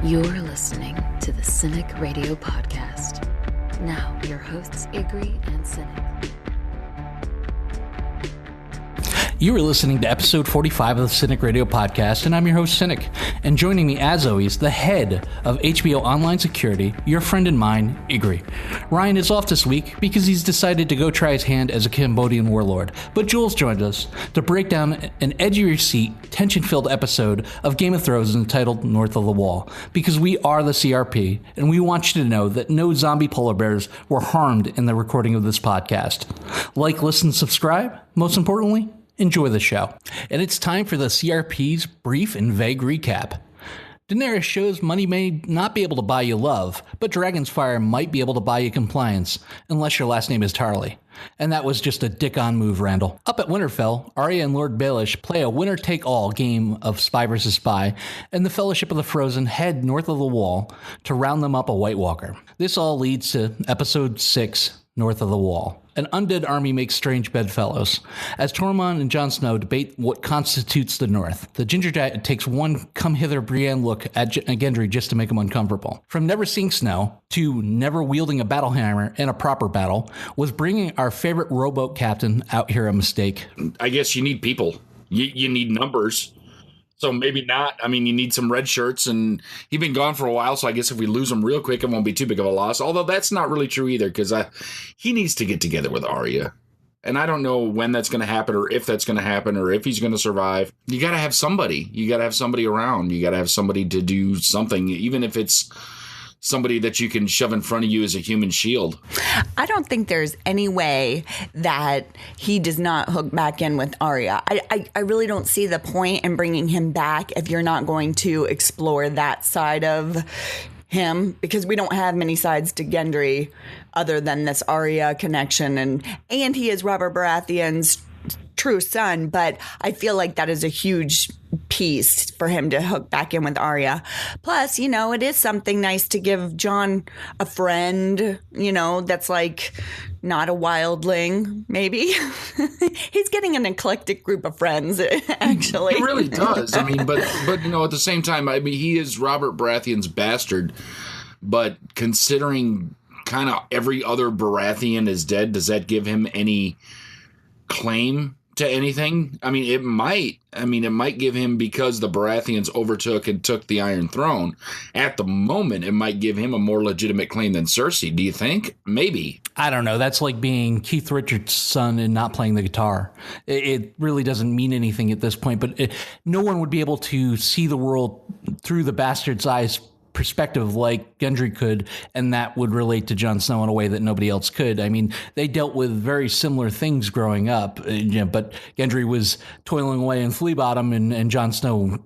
You're listening to the CINIKRADIO podcast. Now, your hosts, Igri and Cynic. You are listening to episode 45 of the CINIKRADIO podcast, and I'm your host, Cynic. And joining me, as always, the head of HBO Online Security, your friend and mine, Igri. Ryan is off this week because he's decided to go try his hand as a Cambodian warlord. But Jules joined us to break down an edge-of-your-seat, tension-filled episode of Game of Thrones entitled North of the Wall. Because we are the CRP, and we want you to know that no zombie polar bears were harmed in the recording of this podcast. Like, listen, subscribe. Most importantly, enjoy the show. And it's time for the CRP's brief and vague recap. Daenerys shows money may not be able to buy you love, but Dragon's Fire might be able to buy you compliance, unless your last name is Tarly. And that was just a dick-on move, Randall. Up at Winterfell, Arya and Lord Baelish play a winner-take-all game of Spy vs. Spy, and the Fellowship of the Frozen head north of the Wall to round them up a White Walker. This all leads to Episode 6, North of the Wall. An undead army makes strange bedfellows. As Tormund and Jon Snow debate what constitutes the North, the Ginger Giant takes one come-hither Brienne look at Gendry just to make him uncomfortable. From never seeing snow to never wielding a battle hammer in a proper battle, was bringing our favorite rowboat captain out here a mistake? I guess you need people. You need numbers. So maybe not. I mean, you need some red shirts, and he's been gone for a while, so I guess if we lose him real quick, it won't be too big of a loss. Although that's not really true either, because he needs to get together with Arya. And I don't know when that's going to happen, or if that's going to happen, or if he's going to survive. You got to have somebody. You got to have somebody around. You got to have somebody to do something, even if it's somebody that you can shove in front of you as a human shield. I don't think there's any way that he does not hook back in with Arya. I really don't see the point in bringing him back if you're not going to explore that side of him, because we don't have many sides to Gendry other than this Arya connection, and he is Robert Baratheon's true son, but I feel like that is a huge piece for him to hook back in with Arya. Plus, it is something nice to give Jon a friend, that's like not a wildling, maybe. He's getting an eclectic group of friends, actually. He really does. I mean, but at the same time, I mean, he is Robert Baratheon's bastard, but considering kind of every other Baratheon is dead, does that give him any claim to anything? I mean, it might give him, because the Baratheons overtook and took the Iron Throne. At the moment, it might give him a more legitimate claim than Cersei. Do you think? Maybe. I don't know. That's like being Keith Richards' son and not playing the guitar. It really doesn't mean anything at this point, but no one would be able to see the world through the bastard's eyes perspective like Gendry could, and that would relate to Jon Snow in a way that nobody else could. I mean, they dealt with very similar things growing up, but Gendry was toiling away in Flea Bottom, and Jon Snow,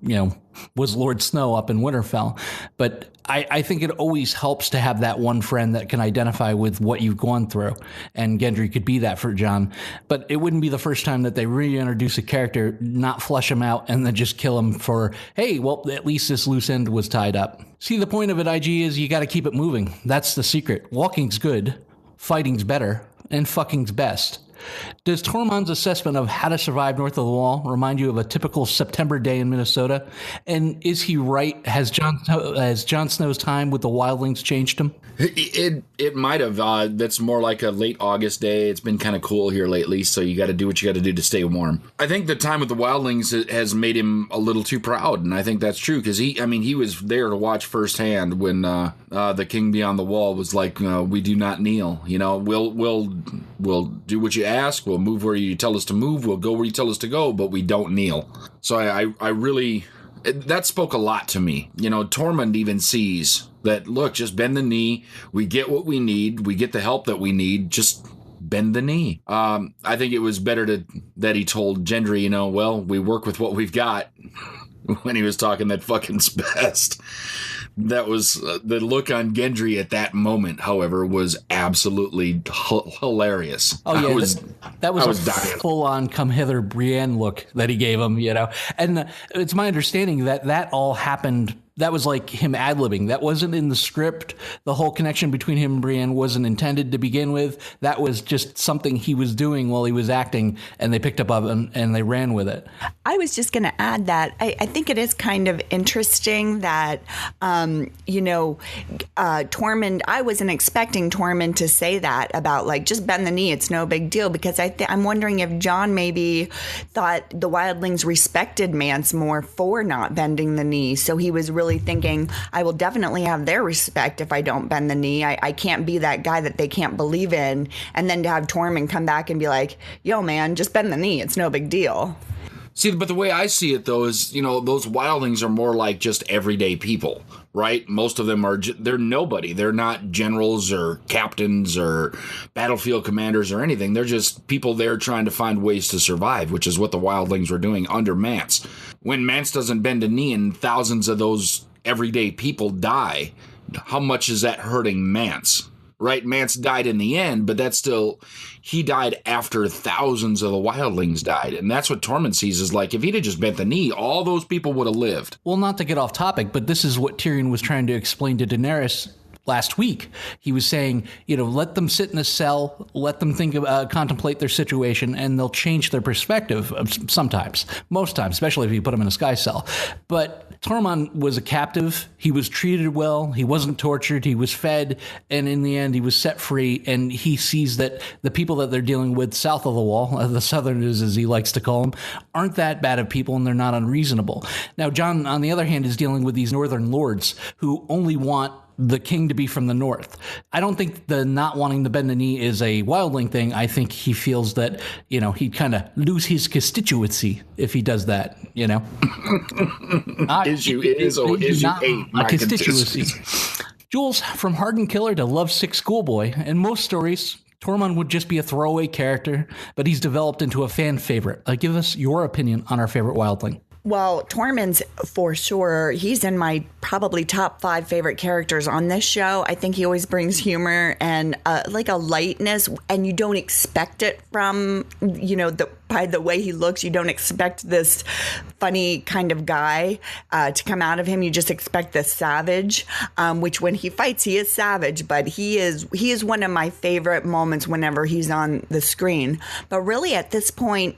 was Lord Snow up in Winterfell. But I think it always helps to have that one friend that can identify with what you've gone through, and Gendry could be that for Jon. But it wouldn't be the first time that they reintroduce a character, not flesh him out, and then just kill him for, hey, well, at least this loose end was tied up. See, the point of it, IG, is you got to keep it moving. That's the secret. Walking's good, fighting's better, and fucking's best. Does Tormund's assessment of how to survive north of the wall remind you of a typical September day in Minnesota? And is he right? Has Jon Snow's time with the wildlings changed him? It might have. That's more like a late August day. It's been kind of cool here lately, so you got to do what you got to do to stay warm. I think the time with the wildlings has made him a little too proud, and I think that's true, because he was there to watch firsthand when the King Beyond the Wall was like, we do not kneel. We'll do what you ask. We'll move where you tell us to move. We'll go where you tell us to go, but we don't kneel. So I really, that spoke a lot to me. Tormund even sees that, look, just bend the knee. We get what we need. We get the help that we need. Just bend the knee. I think it was better that he told Gendry, well, we work with what we've got, when he was talking that fucking's best. That was the look on Gendry at that moment, however, was absolutely hilarious. Oh, yeah. That was a full-on come-hither Brienne look that he gave him, And it's my understanding that all happened that was like him ad-libbing. That wasn't in the script. The whole connection between him and Brienne wasn't intended to begin with. That was just something he was doing while he was acting, and they picked up on it and they ran with it. I was just going to add that I think it is kind of interesting that, Tormund, I wasn't expecting Tormund to say that about like, just bend the knee, it's no big deal, because I'm wondering if Jon maybe thought the wildlings respected Mance more for not bending the knee. So he was really thinking, I will definitely have their respect if I don't bend the knee. I can't be that guy that they can't believe in. And then to have Tormund come back and be like, yo, man, just bend the knee, it's no big deal. See, but the way I see it, though, is, those wildlings are more like just everyday people, right? Most of them they're nobody. They're not generals or captains or battlefield commanders or anything. They're just people there trying to find ways to survive, which is what the wildlings were doing under Mance. When Mance doesn't bend a knee and thousands of those everyday people die, how much is that hurting Mance? Right? Mance died in the end, but that's still, he died after thousands of the wildlings died. And that's what Tormund sees is like, if he'd have just bent the knee, all those people would have lived. Well, not to get off topic, but this is what Tyrion was trying to explain to Daenerys last week. He was saying, let them sit in a cell, let them contemplate their situation, and they'll change their perspective sometimes, most times, especially if you put them in a sky cell. But Tormund was a captive. He was treated well. He wasn't tortured. He was fed. And in the end, he was set free. And he sees that the people that they're dealing with south of the wall, the Southerners, as he likes to call them, aren't that bad of people, and they're not unreasonable. Now, Jon, on the other hand, is dealing with these northern lords who only want the king to be from the north. I don't think the not wanting to bend the knee is a wildling thing. I think he feels that, he'd kind of lose his constituency if he does that, Is you ain't my constituency. Jules, from hardened killer to lovesick schoolboy, in most stories, Tormund would just be a throwaway character, but he's developed into a fan favorite. Give us your opinion on our favorite wildling. Well, Tormund's for sure. He's in my probably top 5 favorite characters on this show. I think he always brings humor and like a lightness, and you don't expect it from, by the way he looks. You don't expect this funny kind of guy to come out of him. You just expect the savage, which when he fights, he is savage, but he is one of my favorite moments whenever he's on the screen. But really at this point,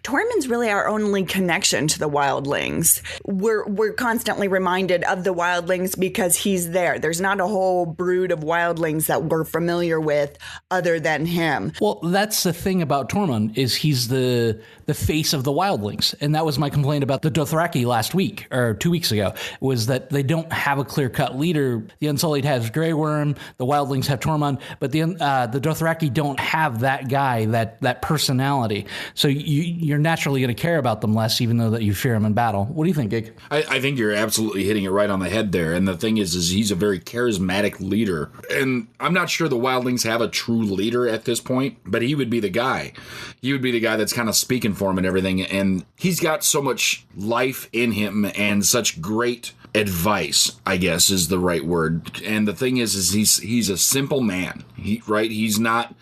Tormund's really our only connection to the wildlings. We're constantly reminded of the wildlings because he's there. There's not a whole brood of wildlings that we're familiar with other than him. Well, that's the thing about Tormund is he's the face of the wildlings. And that was my complaint about the Dothraki last week or 2 weeks ago, was that they don't have a clear-cut leader. The Unsullied has Grey Worm, the wildlings have Tormund, but the Dothraki don't have that guy, that personality. So you're naturally going to care about them less, even though that you fear them in battle. What do you think, Gig? I think you're absolutely hitting it right on the head there. And the thing is he's a very charismatic leader. And I'm not sure the wildlings have a true leader at this point, but he would be the guy. He would be the guy that's kind of speaking for him and everything. And he's got so much life in him and such great advice, I guess is the right word. And the thing is he's a simple man. He's not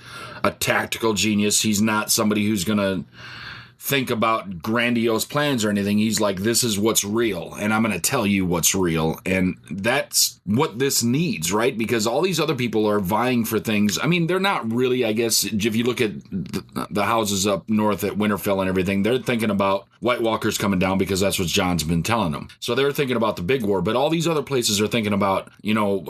a tactical genius. He's not somebody who's going to think about grandiose plans or anything. He's like, this is what's real, and I'm going to tell you what's real. And that's what this needs, right? Because all these other people are vying for things. I mean, they're not really, I guess, if you look at the houses up north at Winterfell and everything, they're thinking about White Walkers coming down because that's what Jon's been telling them. So they're thinking about the big war, but all these other places are thinking about,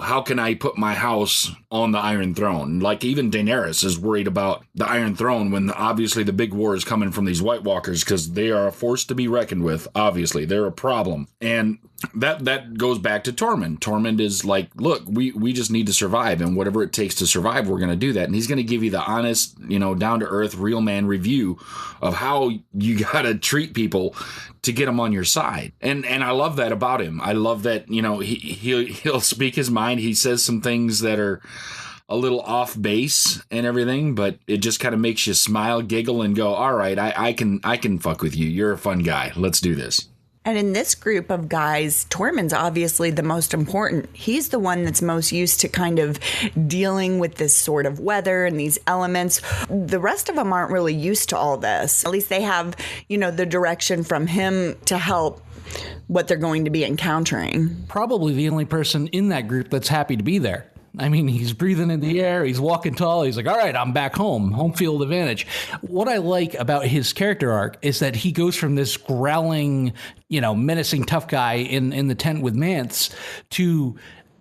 how can I put my house on the Iron Throne? Like even Daenerys is worried about the Iron Throne when obviously the big war is coming from these White Walkers because they are a force to be reckoned with. Obviously, they're a problem. And that goes back to Tormund. Tormund is like, look, we just need to survive, and whatever it takes to survive, we're going to do that. And he's going to give you the honest, down-to-earth, real man review of how you got to treat people to get them on your side. And I love that about him. I love that, he'll speak his mind. He says some things that are a little off base and everything, but it just kind of makes you smile, giggle, and go, all right, I can fuck with you. You're a fun guy. Let's do this. And in this group of guys, Tormund's obviously the most important. He's the one that's most used to kind of dealing with this sort of weather and these elements. The rest of them aren't really used to all this. At least they have, the direction from him to help what they're going to be encountering. Probably the only person in that group that's happy to be there. I mean, he's breathing in the air. He's walking tall. He's like, all right, I'm back home field advantage. What I like about his character arc is that he goes from this growling, menacing tough guy in the tent with Mance to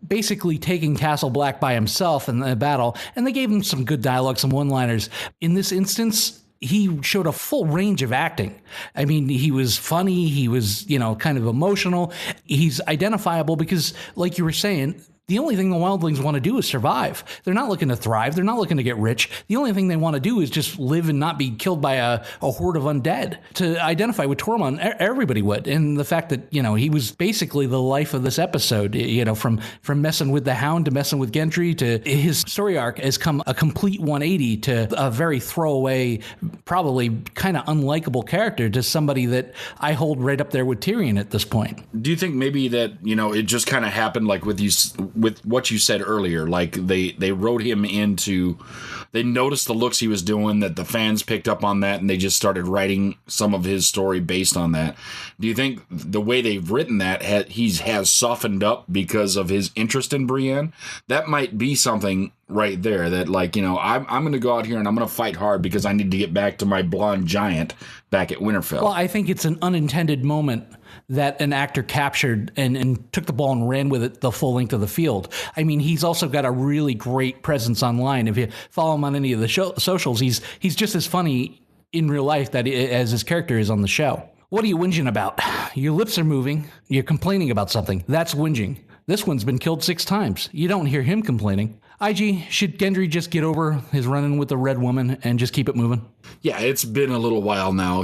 basically taking Castle Black by himself in the battle. And they gave him some good dialogue, some one-liners. In this instance, he showed a full range of acting. I mean, he was funny. He was, kind of emotional. He's identifiable because, like you were saying, the only thing the wildlings want to do is survive. They're not looking to thrive. They're not looking to get rich. The only thing they want to do is just live and not be killed by a horde of undead. To identify with Tormund, everybody would. And the fact that, he was basically the life of this episode, from messing with the Hound to messing with Gendry to his story arc has come a complete 180 to a very throwaway, probably kind of unlikable character to somebody that I hold right up there with Tyrion at this point. Do you think maybe that, it just kind of happened like with what you said earlier, like they wrote him into, they noticed the looks he was doing, that the fans picked up on that, and they just started writing some of his story based on that. Do you think the way they've written that has softened up because of his interest in Brienne? That might be something right there that, I'm going to go out here and I'm going to fight hard because I need to get back to my blonde giant back at Winterfell. Well, I think it's an unintended moment that an actor captured and took the ball and ran with it the full length of the field. I mean, he's also got a really great presence online. If you follow him on any of the socials, he's just as funny in real life as his character is on the show. What are you whinging about? Your lips are moving. You're complaining about something. That's whinging. This one's been killed 6 times. You don't hear him complaining. IG, should Gendry just get over his run-in with the Red Woman and just keep it moving? Yeah, it's been a little while now,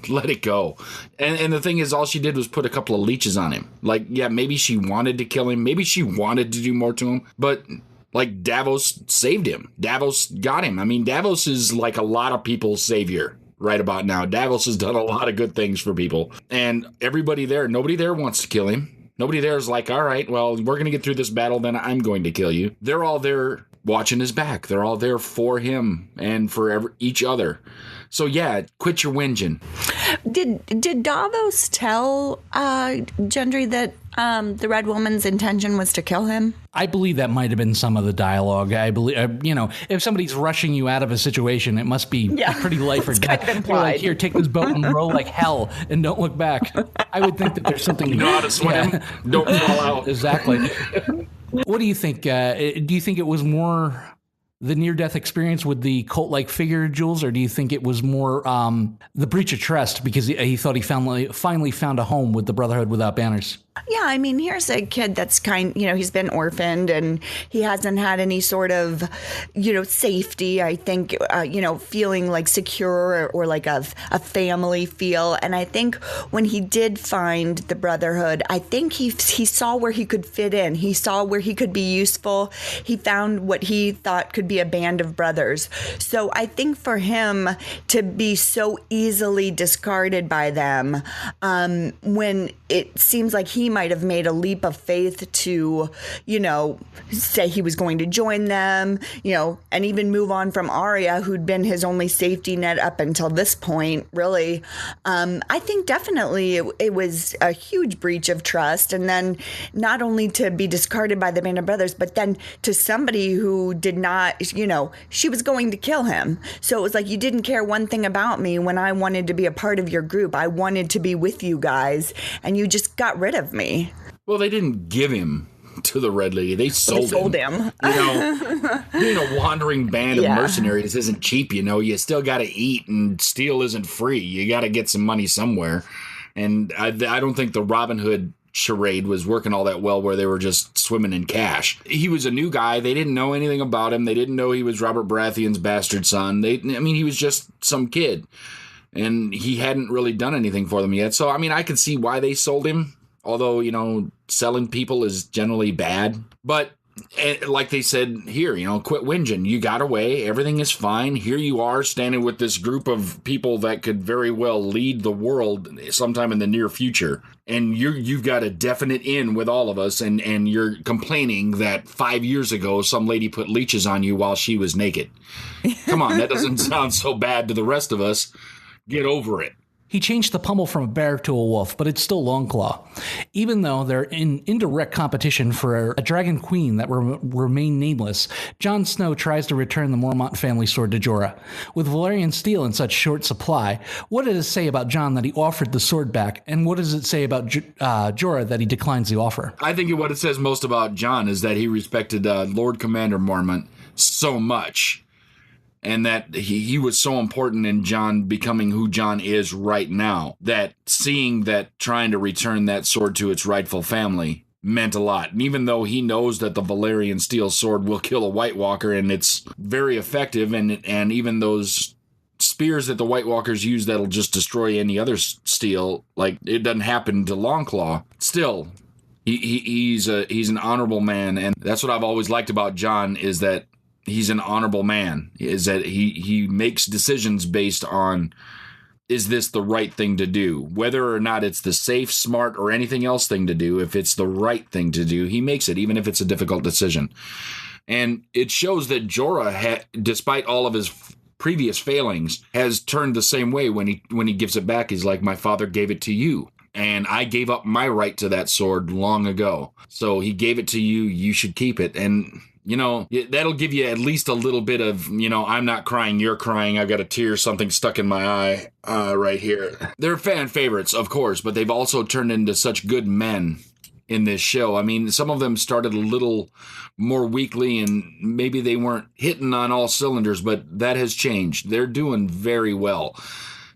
Let it go. And the thing is, all she did was put a couple of leeches on him. Like, yeah, maybe she wanted to kill him. Maybe she wanted to do more to him. But, Davos saved him. Davos got him. I mean, Davos is like a lot of people's savior right about now. Davos has done a lot of good things for people. And nobody there wants to kill him. Nobody there is like, all right, well, we're going to get through this battle, then I'm going to kill you. They're all there watching his back. They're all there for him and for each other. So, yeah, quit your whinging. Did Davos tell Gendry that the Red Woman's intention was to kill him? I believe that might have been some of the dialogue. I believe, if somebody's rushing you out of a situation, it must be pretty life or death. Kind of They're like, here, take this boat and row like hell and don't look back. I would think that there's something. You know how to swim. Yeah. Don't fall out. Exactly. What do you think? Do you think it was more the near-death experience with the cult-like figure, Jules, or do you think it was more the breach of trust because he thought he finally found a home with the Brotherhood Without Banners? Yeah, I mean, here's a kid that's he's been orphaned and he hasn't had any sort of, safety, I think, feeling like secure or like a family feel. And I think when he did find the Brotherhood, I think he saw where he could fit in. He saw where he could be useful. He found what he thought could be a band of brothers. So I think for him to be so easily discarded by them, when it seems like he might have made a leap of faith to, say he was going to join them, and even move on from Arya, who'd been his only safety net up until this point, really. I think definitely it was a huge breach of trust. And then not only to be discarded by the Band of Brothers, but then to somebody who did not, she was going to kill him. So it was like, you didn't care one thing about me when I wanted to be a part of your group. I wanted to be with you guys, and you just got rid of me. Well, they didn't give him to the Red Lady. They sold him. Being a wandering band of mercenaries isn't cheap, You still got to eat, and steal isn't free. You got to get some money somewhere. And I don't think the Robin Hood charade was working all that well where they were just swimming in cash. He was a new guy. They didn't know anything about him. They didn't know he was Robert Baratheon's bastard son. He was just some kid. And he hadn't really done anything for them yet. So, I could see why they sold him. Although, selling people is generally bad. But like they said here, quit whinging. You got away. Everything is fine. Here you are standing with this group of people that could very well lead the world sometime in the near future. And you've got a definite in with all of us. And you're complaining that 5 years ago, some lady put leeches on you while she was naked. Come on, that doesn't sound so bad to the rest of us. Get over it. He changed the pommel from a bear to a wolf, but it's still Longclaw. Even though they're in indirect competition for a dragon queen that will remain nameless, Jon Snow tries to return the Mormont family sword to Jorah. With Valyrian steel in such short supply, what does it say about Jon that he offered the sword back, and what does it say about Jorah that he declines the offer? I think what it says most about Jon is that he respected Lord Commander Mormont so much, and that he was so important in Jon becoming who Jon is right now, that seeing that trying to return that sword to its rightful family meant a lot. And even though he knows that the Valyrian steel sword will kill a White Walker and it's very effective, and even those spears that the White Walkers use that'll just destroy any other steel, like it doesn't happen to Longclaw, still he's an honorable man. And that's what I've always liked about Jon, is that he's an honorable man, is that he makes decisions based on, is this the right thing to do? Whether or not it's the safe, smart, or anything else thing to do, if it's the right thing to do, he makes it, even if it's a difficult decision. And it shows that Jorah, despite all of his previous failings, has turned the same way when he gives it back. He's like, my father gave it to you, and I gave up my right to that sword long ago. So he gave it to you, you should keep it. And that'll give you at least a little bit of, I'm not crying, you're crying, I've got a tear, something stuck in my eye right here. They're fan favorites, of course, but they've also turned into such good men in this show. I mean, some of them started a little more weakly and maybe they weren't hitting on all cylinders, but that has changed. They're doing very well.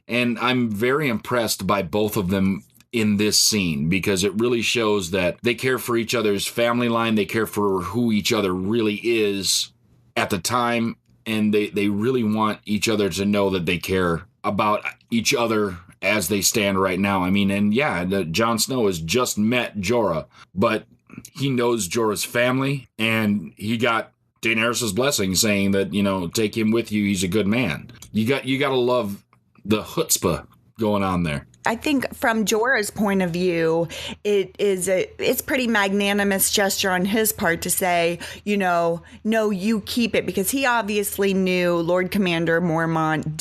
And I'm very impressed by both of them in this scene, because it really shows that they care for each other's family line, they care for who each other really is at the time, and they really want each other to know that they care about each other as they stand right now. I mean, and yeah, Jon Snow has just met Jorah, but he knows Jorah's family, and he got Daenerys' blessing saying that, take him with you, he's a good man. You got to love the chutzpah going on there. I think from Jorah's point of view, it's pretty magnanimous gesture on his part to say, no, you keep it, because he obviously knew Lord Commander Mormont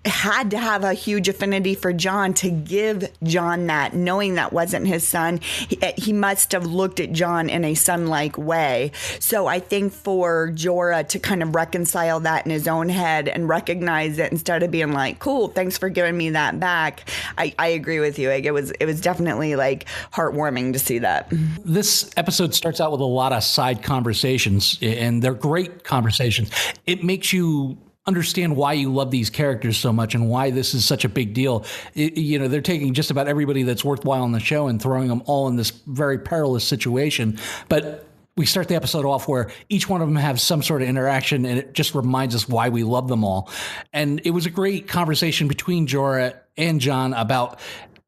had to have a huge affinity for Jon to give Jon that, knowing that wasn't his son. He must have looked at Jon in a son-like way. So I think for Jorah to kind of reconcile that in his own head and recognize it instead of being like, cool, thanks for giving me that back. I agree with you. Like, it was definitely like heartwarming to see that. This episode starts out with a lot of side conversations, and they're great conversations. It makes you understand why you love these characters so much and why this is such a big deal. They're taking just about everybody that's worthwhile on the show and throwing them all in this very perilous situation. But we start the episode off where each one of them have some sort of interaction, and it just reminds us why we love them all. And it was a great conversation between Jorah and Jon about,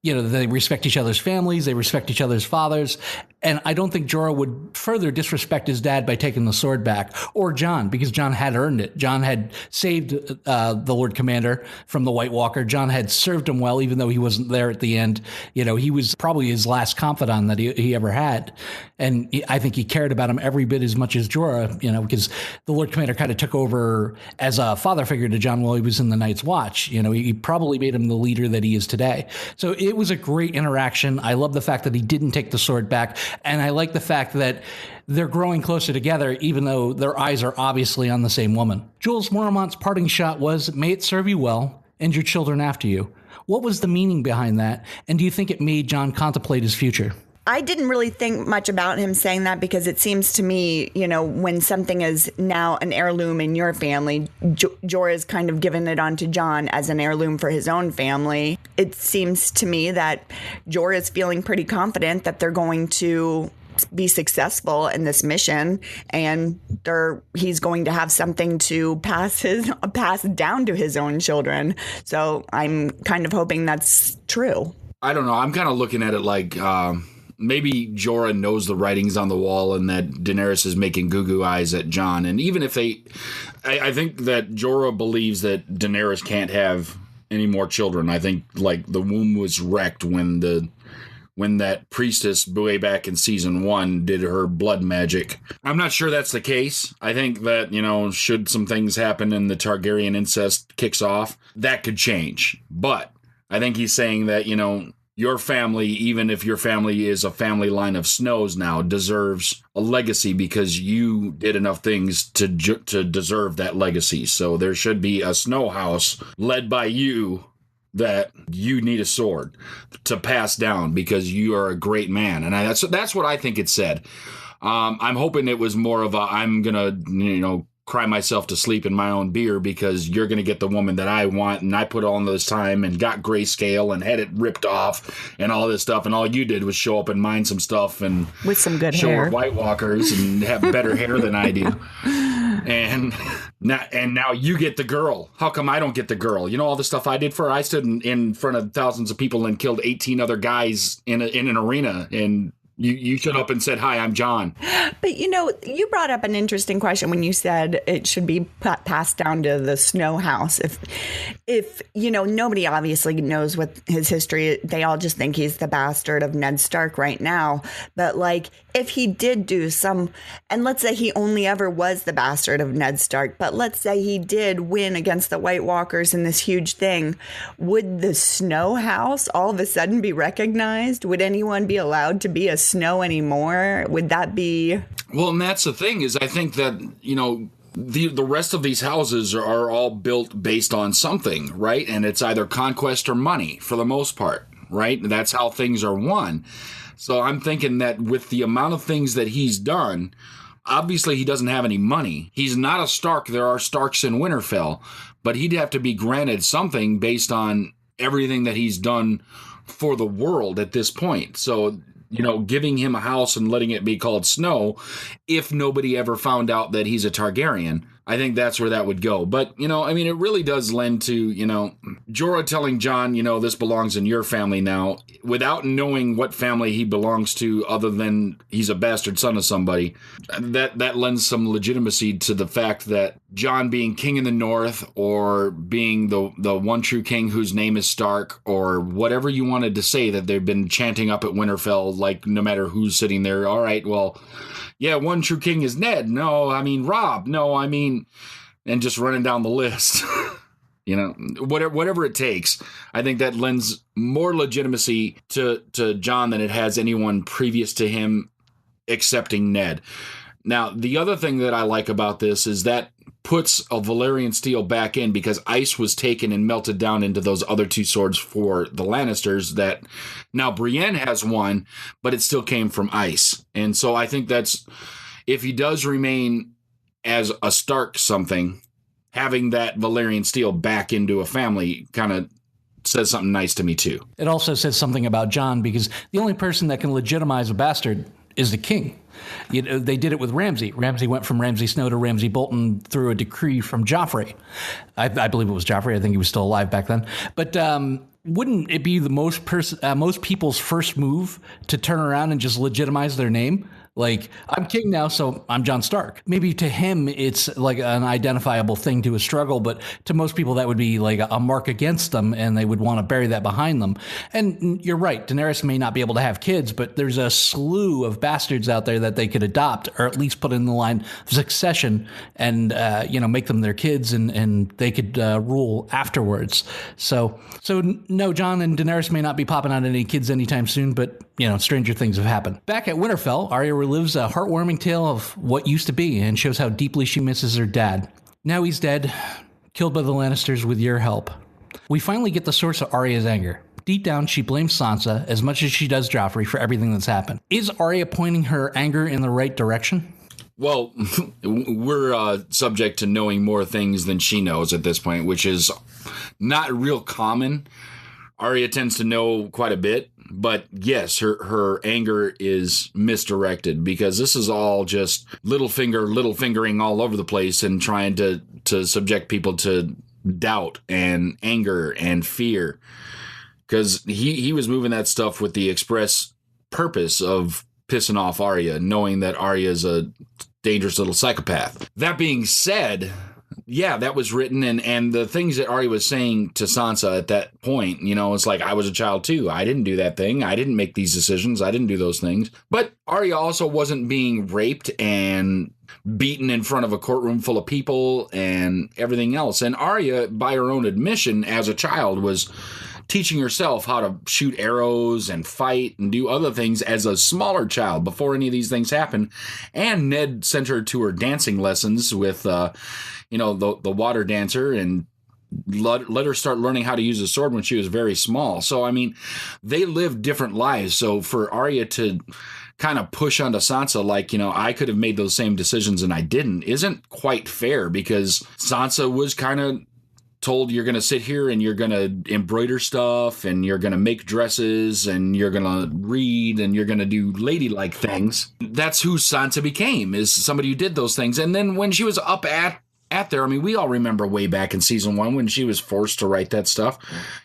they respect each other's families, they respect each other's fathers. And I don't think Jorah would further disrespect his dad by taking the sword back, or Jon, because Jon had earned it. Jon had saved the Lord Commander from the White Walker. Jon had served him well, even though he wasn't there at the end. He was probably his last confidant that he ever had. And I think he cared about him every bit as much as Jorah, because the Lord Commander kind of took over as a father figure to Jon while he was in the Night's Watch. He probably made him the leader that he is today. So it was a great interaction. I love the fact that he didn't take the sword back. And I like the fact that they're growing closer together, even though their eyes are obviously on the same woman. Jules Mormont's parting shot was, "May it serve you well, and your children after you." What was the meaning behind that? And do you think it made Jon contemplate his future? I didn't really think much about him saying that, because it seems to me, when something is now an heirloom in your family, Jorah's kind of given it on to Jon as an heirloom for his own family. It seems to me that Jorah is feeling pretty confident that they're going to be successful in this mission, and he's going to have something to pass down to his own children. So I'm kind of hoping that's true. I don't know. I'm kind of looking at it like, maybe Jorah knows the writings on the wall and that Daenerys is making goo-goo eyes at Jon. And even if I think that Jorah believes that Daenerys can't have any more children. I think like the womb was wrecked when that priestess way back in season 1 did her blood magic. I'm not sure that's the case. I think that, should some things happen and the Targaryen incest kicks off, that could change. But I think he's saying that, your family, even if your family is a family line of Snows now, deserves a legacy because you did enough things to deserve that legacy. So there should be a Snow house led by you that you need a sword to pass down because you are a great man. And that's what I think it said. I'm hoping it was more of a, I'm going to, cry myself to sleep in my own beer because you're going to get the woman that I want. And I put all this time and got grayscale and had it ripped off and all this stuff. And all you did was show up and mine some stuff and with some good show hair. her White Walkers and have better hair than I do. And now you get the girl. How come I don't get the girl? All the stuff I did for her. I stood in front of thousands of people and killed 18 other guys in an arena, and you stood up and said, "Hi, I'm John." But, you brought up an interesting question when you said it should be passed down to the Snow house. If nobody obviously knows what his history, they all just think he's the bastard of Ned Stark right now. But if he did do some, and let's say he only ever was the bastard of Ned Stark, but let's say he did win against the White Walkers in this huge thing, would the Snow house all of a sudden be recognized? Would anyone be allowed to be a Snow anymore? Would that be... Well, and that's the thing is I think that, the rest of these houses are all built based on something, right? And it's either conquest or money for the most part, right? That's how things are won. So I'm thinking that with the amount of things that he's done, obviously he doesn't have any money. He's not a Stark. There are Starks in Winterfell, but he'd have to be granted something based on everything that he's done for the world at this point. So, giving him a house and letting it be called Snow, if nobody ever found out that he's a Targaryen, I think that's where that would go. But, it really does lend to, Jorah telling Jon, this belongs in your family now, without knowing what family he belongs to other than he's a bastard son of somebody. That lends some legitimacy to the fact that Jon being king in the north or being the one true king whose name is Stark or whatever you wanted to say that they've been chanting up at Winterfell, no matter who's sitting there. All right, well... yeah, one true king is Ned. No, I mean Robb. No, I mean, and just running down the list. Whatever it takes. I think that lends more legitimacy to Jon than it has anyone previous to him accepting Ned. Now, the other thing that I like about this is that puts a Valyrian steel back in because ice was taken and melted down into those other two swords for the Lannisters that now Brienne has one, but it still came from ice. And so I think that's, if he does remain as a Stark something, having that Valyrian steel back into a family kind of says something nice to me too. It also says something about Jon because the only person that can legitimize a bastard is the king. They did it with Ramsay. Ramsay went from Ramsay Snow to Ramsay Bolton through a decree from Joffrey. I believe it was Joffrey. I think he was still alive back then. But wouldn't it be the most people's first move to turn around and just legitimize their name? Like, I'm king now, so I'm Jon Stark. Maybe to him, it's like an identifiable thing to a struggle, but to most people, that would be like a mark against them, and they would want to bury that behind them. And you're right, Daenerys may not be able to have kids, but there's a slew of bastards out there that they could adopt, or at least put in the line of succession and, make them their kids, and they could rule afterwards. So no, Jon and Daenerys may not be popping out any kids anytime soon, but, stranger things have happened. Back at Winterfell, Arya relives a heartwarming tale of what used to be and shows how deeply she misses her dad. Now he's dead, killed by the Lannisters with your help. We finally get the source of Arya's anger. Deep down, she blames Sansa as much as she does Joffrey for everything that's happened. Is Arya pointing her anger in the right direction? Well, we're subject to knowing more things than she knows at this point, which is not real common. Arya tends to know quite a bit, but yes, her anger is misdirected because this is all just little fingering all over the place and trying to subject people to doubt and anger and fear. Because he was moving that stuff with the express purpose of pissing off Arya, knowing that Arya is a dangerous little psychopath. That being said, yeah, that was written, and the things that Arya was saying to Sansa at that point, it's like, I was a child too. I didn't do that thing. I didn't make these decisions. I didn't do those things. But Arya also wasn't being raped and beaten in front of a courtroom full of people and everything else. And Arya, by her own admission, as a child, was teaching herself how to shoot arrows and fight and do other things as a smaller child before any of these things happen. And Ned sent her to her dancing lessons with, the water dancer, and let her start learning how to use a sword when she was very small. So, I mean, they lived different lives. So for Arya to kind of push onto Sansa like, I could have made those same decisions and I didn't, isn't quite fair, because Sansa was kind of told, you're going to sit here and you're going to embroider stuff and you're going to make dresses and you're going to read and you're going to do ladylike things. That's who Sansa became, is somebody who did those things. And then when she was up at there, I mean, we all remember way back in season 1 when she was forced to write that stuff.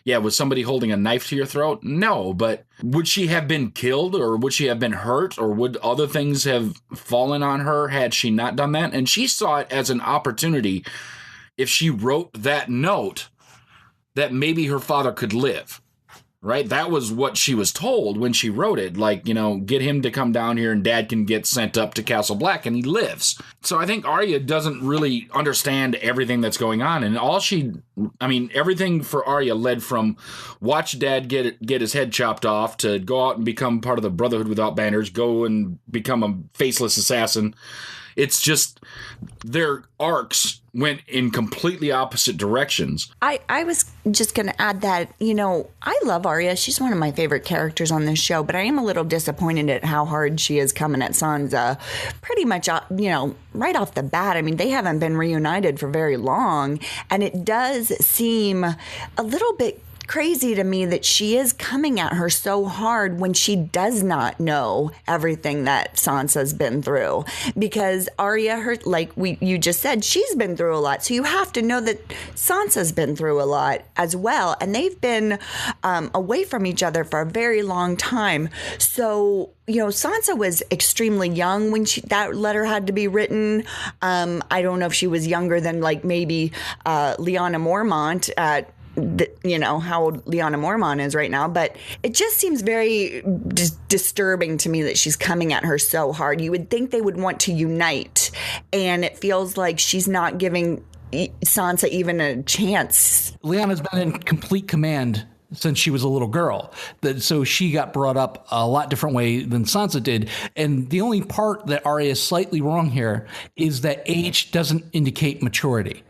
Yeah, was somebody holding a knife to your throat? No, but would she have been killed, or would she have been hurt, or would other things have fallen on her had she not done that? And she saw it as an opportunity, if she wrote that note, that maybe her father could live. Right? That was what she was told when she wrote it. Like, get him to come down here and Dad can get sent up to Castle Black and he lives. So I think Arya doesn't really understand everything that's going on. And everything for Arya led from watch Dad get his head chopped off to go out and become part of the Brotherhood Without Banners, go and become a faceless assassin. It's just their arcs went in completely opposite directions. I was just going to add that, I love Arya. She's one of my favorite characters on this show, but I am a little disappointed at how hard she is coming at Sansa pretty much, right off the bat. I mean, they haven't been reunited for very long, and it does seem a little bit crazy to me that she is coming at her so hard when she does not know everything that Sansa's been through. Because Arya, you just said, she's been through a lot. So you have to know that Sansa's been through a lot as well. And they've been away from each other for a very long time. So, Sansa was extremely young when that letter had to be written. I don't know if she was younger than maybe Lyanna Mormont at how old Lyanna Mormont is right now, but it just seems very disturbing to me that she's coming at her so hard. You would think they would want to unite, and it feels like she's not giving Sansa even a chance. Lyanna's been in complete command since she was a little girl. So she got brought up a lot different way than Sansa did. And the only part that Arya is slightly wrong here is that age doesn't indicate maturity.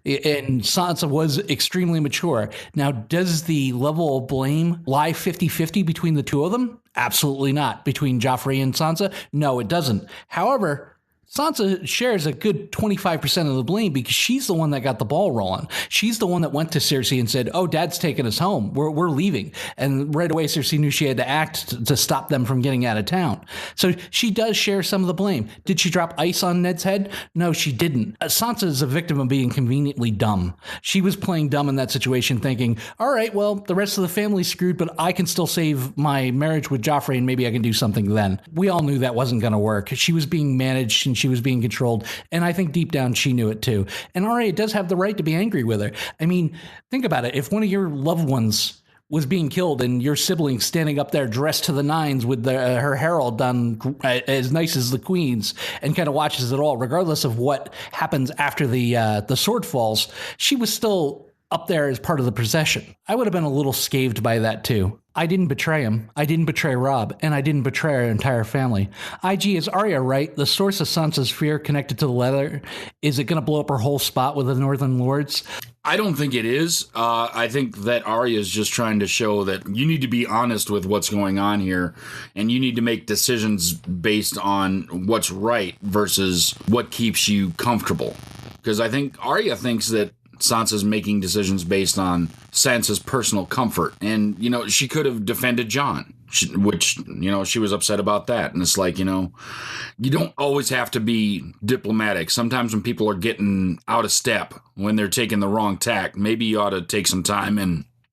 And Sansa was extremely mature. Now, does the level of blame lie 50-50 between the two of them? Absolutely not. Between Joffrey and Sansa? No, it doesn't. However, Sansa shares a good 25% of the blame because she's the one that got the ball rolling. She's the one that went to Cersei and said, "Oh, Dad's taking us home. We're leaving." And right away, Cersei knew she had to act to stop them from getting out of town. So she does share some of the blame. Did she drop ice on Ned's head? No, she didn't. Sansa is a victim of being conveniently dumb. She was playing dumb in that situation, thinking, all right, well, the rest of the family's screwed, but I can still save my marriage with Joffrey and maybe I can do something then. We all knew that wasn't going to work. She was being managed and she was being controlled. And I think deep down she knew it too. And Arya does have the right to be angry with her. I mean, think about it. If one of your loved ones was being killed and your sibling standing up there dressed to the nines with her herald done as nice as the queen's and kind of watches it all, regardless of what happens after the sword falls, she was still up there as part of the procession. I would have been a little scathed by that too. I didn't betray him. I didn't betray Robb, and I didn't betray our entire family. IG, is Arya right? The source of Sansa's fear connected to the letter, is it going to blow up her whole spot with the Northern Lords? I don't think it is. I think that Arya is just trying to show that you need to be honest with what's going on here, and you need to make decisions based on what's right versus what keeps you comfortable. Because I think Arya thinks that Sansa's making decisions based on Sansa's personal comfort. And, she could have defended Jon, which, she was upset about that. And it's like, you don't always have to be diplomatic. Sometimes when people are getting out of step, when they're taking the wrong tack, maybe you ought to take some time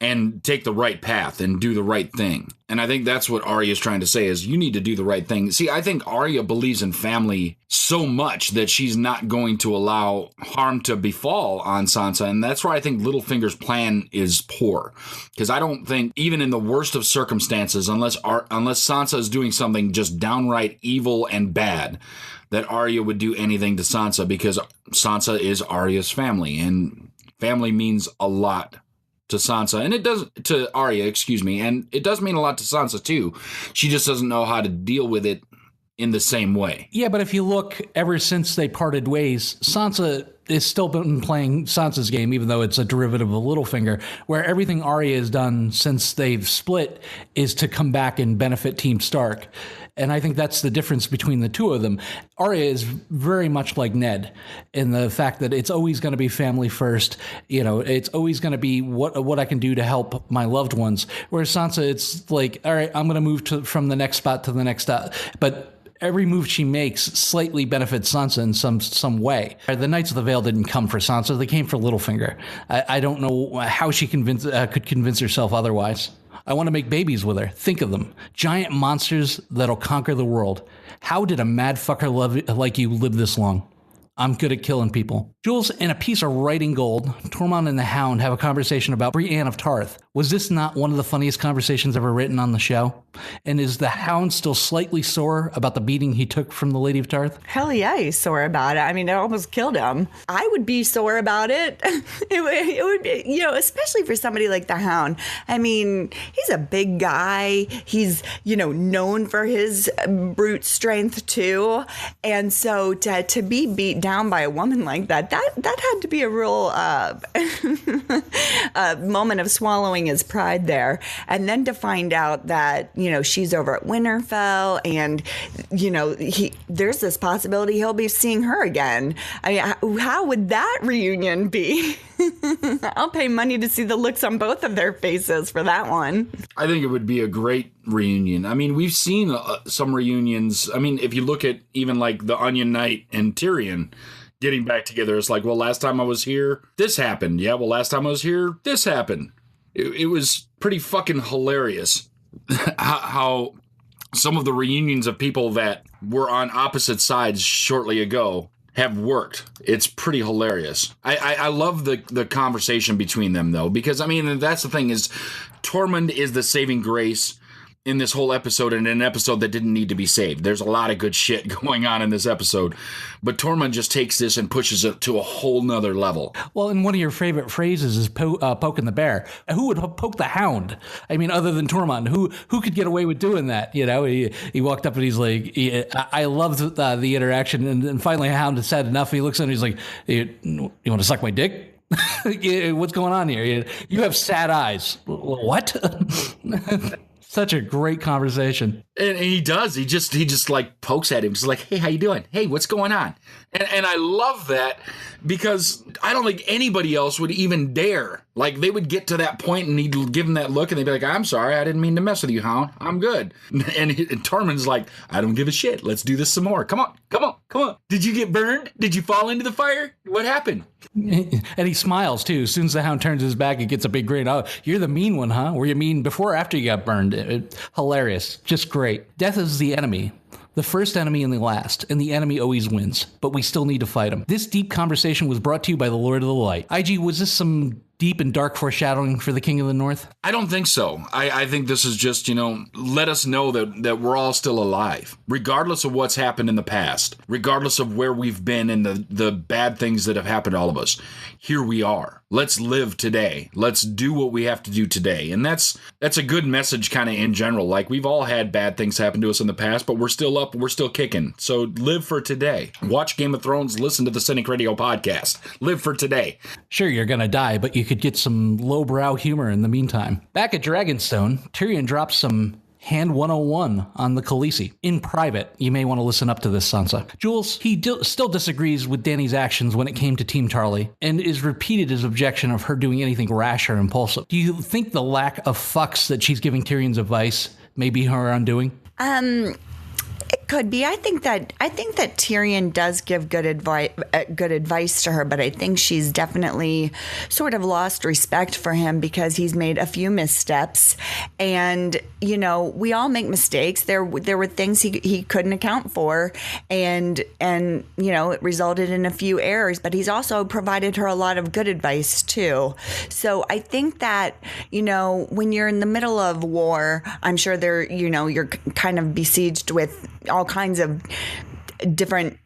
and take the right path and do the right thing. And I think that's what Arya is trying to say, is you need to do the right thing. See, I think Arya believes in family so much that she's not going to allow harm to befall on Sansa. And that's why I think Littlefinger's plan is poor. Because I don't think, even in the worst of circumstances, unless Sansa is doing something just downright evil and bad, that Arya would do anything to Sansa, because Sansa is Arya's family. And family means a lot to Sansa, and it does to Arya, excuse me, and it does mean a lot to Sansa too. She just doesn't know how to deal with it in the same way. Yeah, but if you look, ever since they parted ways, Sansa has still been playing Sansa's game, even though it's a derivative of Littlefinger, where everything Arya has done since they've split is to come back and benefit Team Stark. And I think that's the difference between the two of them. Arya is very much like Ned in the fact that it's always going to be family first. You know, it's always going to be what I can do to help my loved ones. Whereas Sansa, it's like, all right, I'm going to move from the next spot to the next spot. But every move she makes slightly benefits Sansa in some way. The Knights of the Vale didn't come for Sansa. They came for Littlefinger. I don't know how she could convince herself otherwise. I want to make babies with her. Think of them. Giant monsters that'll conquer the world. How did a mad fucker like you live this long? I'm good at killing people. Jules, in a piece of writing gold, Tormund and the Hound have a conversation about Brienne of Tarth. Was this not one of the funniest conversations ever written on the show? And is the Hound still slightly sore about the beating he took from the Lady of Tarth? Hell yeah, he's sore about it. I mean, it almost killed him. I would be sore about it. It would be, you know, especially for somebody like the Hound. I mean, he's a big guy. He's, you know, known for his brute strength too. And so to be beat down by a woman like that had to be a real moment of swallowing his pride there. And then to find out that, you know, she's over at Winterfell and, you know, there's this possibility he'll be seeing her again. I mean, how would that reunion be? I'll pay money to see the looks on both of their faces for that one. I think it would be a great reunion. I mean, we've seen some reunions. I mean, if you look at even like the Onion Knight and Tyrion getting back together, it's like, well, last time I was here, this happened. Yeah, well, last time I was here, this happened. It was pretty fucking hilarious how some of the reunions of people that were on opposite sides shortly ago have worked. It's pretty hilarious. I love the conversation between them, though, because, I mean, that's the thing is Tormund is the saving grace in this whole episode, and an episode that didn't need to be saved. There's a lot of good shit going on in this episode, but Tormund just takes this and pushes it to a whole nother level. Well, and one of your favorite phrases is poking the bear. Who would poke the Hound? I mean, other than Tormund, who could get away with doing that? You know, he walked up and he's like, I loved the interaction, and finally Hound had said enough. He looks at him and he's like, you want to suck my dick? What's going on here? You have sad eyes. What? Such a great conversation. And he does. He just like pokes at him. Just like, hey, how you doing? Hey, what's going on? And I love that because I don't think anybody else would even dare. Like, they would get to that point and he'd give him that look and they'd be like, I'm sorry, I didn't mean to mess with you, Hound. I'm good. And Tormund's like, I don't give a shit. Let's do this some more. Come on. Did you get burned? Did you fall into the fire? What happened? And he smiles, too. As soon as the Hound turns his back, he gets a big grin. Oh, you're the mean one, huh? Were you mean before or after you got burned? Hilarious. Just great. Death is the enemy. The first enemy and the last, and the enemy always wins, but we still need to fight him. This deep conversation was brought to you by the Lord of the Light. IG, was this some deep and dark foreshadowing for the King of the North? I don't think so. I think this is just, you know, let us know that we're all still alive, regardless of what's happened in the past, regardless of where we've been and the bad things that have happened to all of us. Here we are. Let's live today. Let's do what we have to do today. And that's a good message kind of in general. Like, we've all had bad things happen to us in the past, but we're still up, we're still kicking. So live for today. Watch Game of Thrones, listen to the Cynic Radio podcast. Live for today. Sure, you're going to die, but you could get some lowbrow humor in the meantime. Back at Dragonstone, Tyrion drops some Hand 101 on the Khaleesi. In private, you may want to listen up to this, Sansa. Jules, he still disagrees with Dany's actions when it came to Team Tarly, and is repeated his objection of her doing anything rash or impulsive. Do you think the lack of fucks that she's giving Tyrion's advice may be her undoing? It could be. I think that Tyrion does give good advice to her, but I think she's definitely sort of lost respect for him because he's made a few missteps, and you know, we all make mistakes. There were things he couldn't account for, and you know, it resulted in a few errors. But he's also provided her a lot of good advice too. So I think that, you know, when you're in the middle of war, I'm sure you're kind of besieged with all kinds of different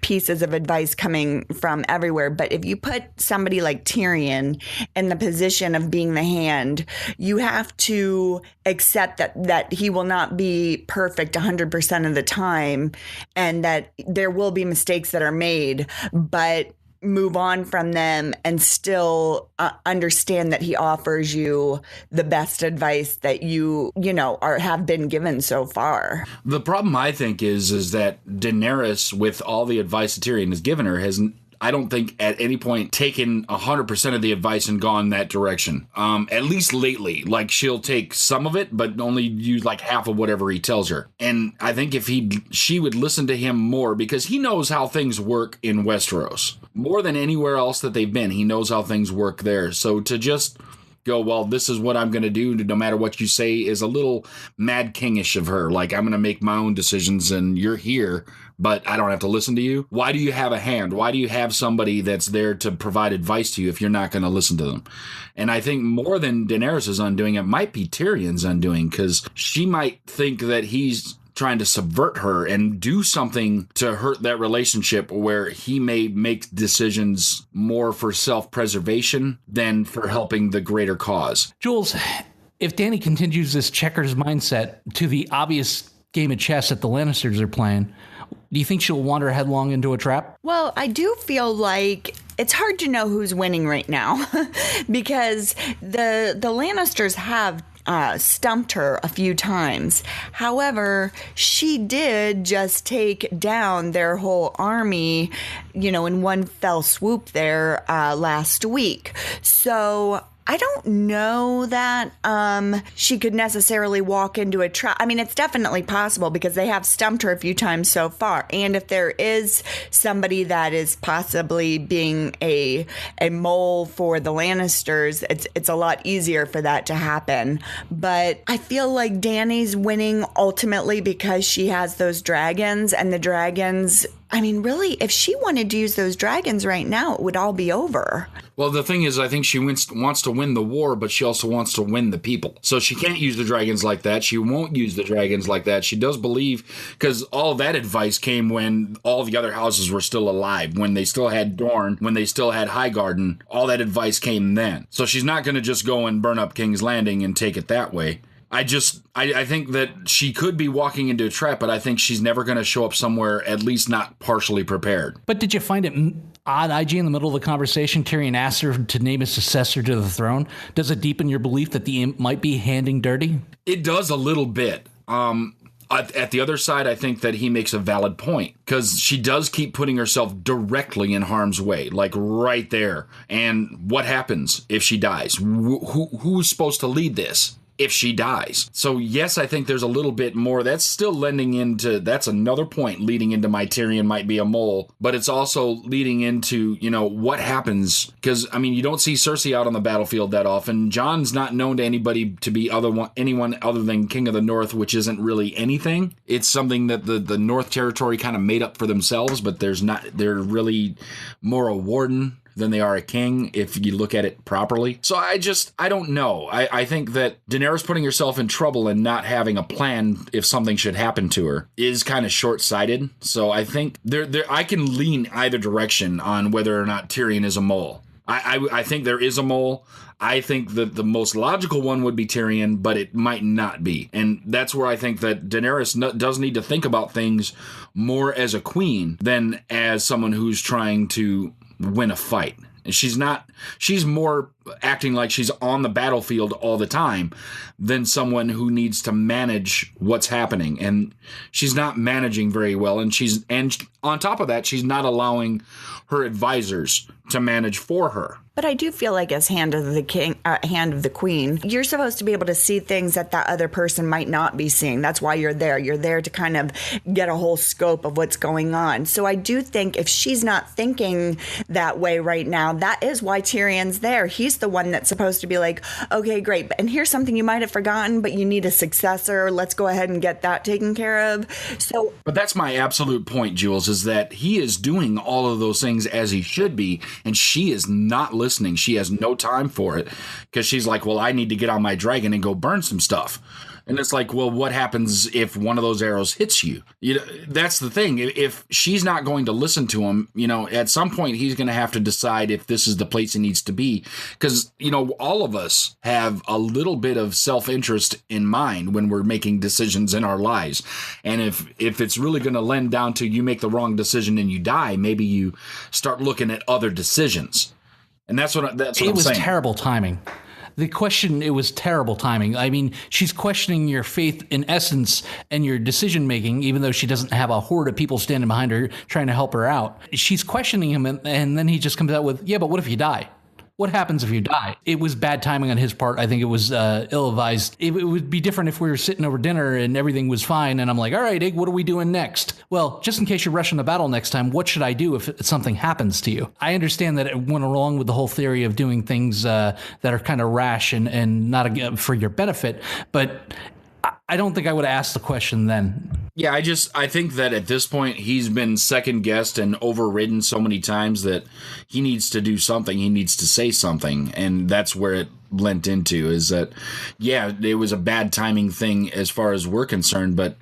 pieces of advice coming from everywhere. But if you put somebody like Tyrion in the position of being the hand, you have to accept that he will not be perfect 100% of the time, and that there will be mistakes that are made, but move on from them and still understand that he offers you the best advice that you have been given so far. The problem, I think, is that Daenerys, with all the advice that Tyrion has given her, has, I don't think at any point taken 100% of the advice and gone that direction. At least lately, like she'll take some of it, but only use like half of whatever he tells her. And I think if she would listen to him more, because he knows how things work in Westeros more than anywhere else that they've been. He knows how things work there. So to just go, well, this is what I'm going to do no matter what you say, is a little Mad King-ish of her. Like, I'm going to make my own decisions and you're here, but I don't have to listen to you. Why do you have a hand? Why do you have somebody that's there to provide advice to you if you're not going to listen to them? And I think more than Daenerys' undoing, it might be Tyrion's undoing, because she might think that he's trying to subvert her and do something to hurt that relationship, where he may make decisions more for self-preservation than for helping the greater cause. Jules, if Dany continues this checkers mindset to the obvious game of chess that the Lannisters are playing, do you think she'll wander headlong into a trap? Well, I do feel like it's hard to know who's winning right now because the Lannisters have stumped her a few times. However, she did just take down their whole army, in one fell swoop there last week. So I don't know that she could necessarily walk into a trap. I mean, it's definitely possible because they have stumped her a few times so far. And if there is somebody that is possibly being a mole for the Lannisters, it's a lot easier for that to happen. But I feel like Dany's winning ultimately because she has those dragons, and the dragons, I mean, really, if she wanted to use those dragons right now, it would all be over. Well, the thing is, I think she wants to win the war, but she also wants to win the people. So she can't use the dragons like that. She won't use the dragons like that. She does believe, because all of that advice came when all the other houses were still alive, when they still had Dorne, when they still had Highgarden. All that advice came then. So she's not going to just go and burn up King's Landing and take it that way. I think that she could be walking into a trap, but I think she's never going to show up somewhere, at least not partially prepared. But did you find it odd, IG, in the middle of the conversation, Tyrion asked her to name a successor to the throne? Does it deepen your belief that the imp might be handing dirty? It does a little bit. At the other side, I think that he makes a valid point, because she does keep putting herself directly in harm's way, like right there. And what happens if she dies? Who's supposed to lead this if she dies? So yes, I think there's a little bit more. That's still lending into, that's another point leading into my Tyrion might be a mole, but it's also leading into, what happens, because I mean, you don't see Cersei out on the battlefield that often. John's not known to anybody to be anyone other than King of the North, which isn't really anything. It's something that the North Territory kind of made up for themselves, but they're really more a warden than they are a king if you look at it properly. So I don't know. I think that Daenerys putting herself in trouble and not having a plan if something should happen to her is kind of short-sighted. So I think I can lean either direction on whether or not Tyrion is a mole. I think there is a mole. I think that the most logical one would be Tyrion, but it might not be. And that's where I think that Daenerys does need to think about things more as a queen than as someone who's trying to win a fight. She's more acting like she's on the battlefield all the time than someone who needs to manage what's happening. And she's not managing very well. And on top of that, she's not allowing her advisors to manage for her. But I do feel like as hand of the queen, you're supposed to be able to see things that other person might not be seeing. That's why you're there. You're there to kind of get a whole scope of what's going on. So I do think if she's not thinking that way right now, that is why Tyrion's there. He's the one that's supposed to be like, okay, great. And here's something you might have forgotten, but you need a successor. Let's go ahead and get that taken care of. But that's my absolute point, Jules, is that he is doing all of those things as he should be, and she is not listening. She has no time for it because she's like, well, I need to get on my dragon and go burn some stuff. And it's like, well, what happens if one of those arrows hits you? That's the thing. If she's not going to listen to him, at some point he's going to have to decide if this is the place he needs to be. Because, all of us have a little bit of self-interest in mind when we're making decisions in our lives. And if it's really going to lend down to you make the wrong decision and you die, maybe you start looking at other decisions. And that's what I'm saying. It was terrible timing. It was terrible timing. I mean, she's questioning your faith in essence and your decision making, even though she doesn't have a horde of people standing behind her trying to help her out. She's questioning him, and then he just comes out with, yeah, but what if you die? What happens if you die? It was bad timing on his part. I think it was ill-advised. It would be different if we were sitting over dinner and everything was fine, and I'm like, all right, Ig, what are we doing next? Well, just in case you're rushing the battle next time, what should I do if something happens to you? I understand that it went along with the whole theory of doing things that are kind of rash and not for your benefit, but I don't think I would have asked the question then. Yeah, I think that at this point he's been second guessed and overridden so many times that he needs to do something. He needs to say something. And that's where it lent into is that, yeah, it was a bad timing thing as far as we're concerned. But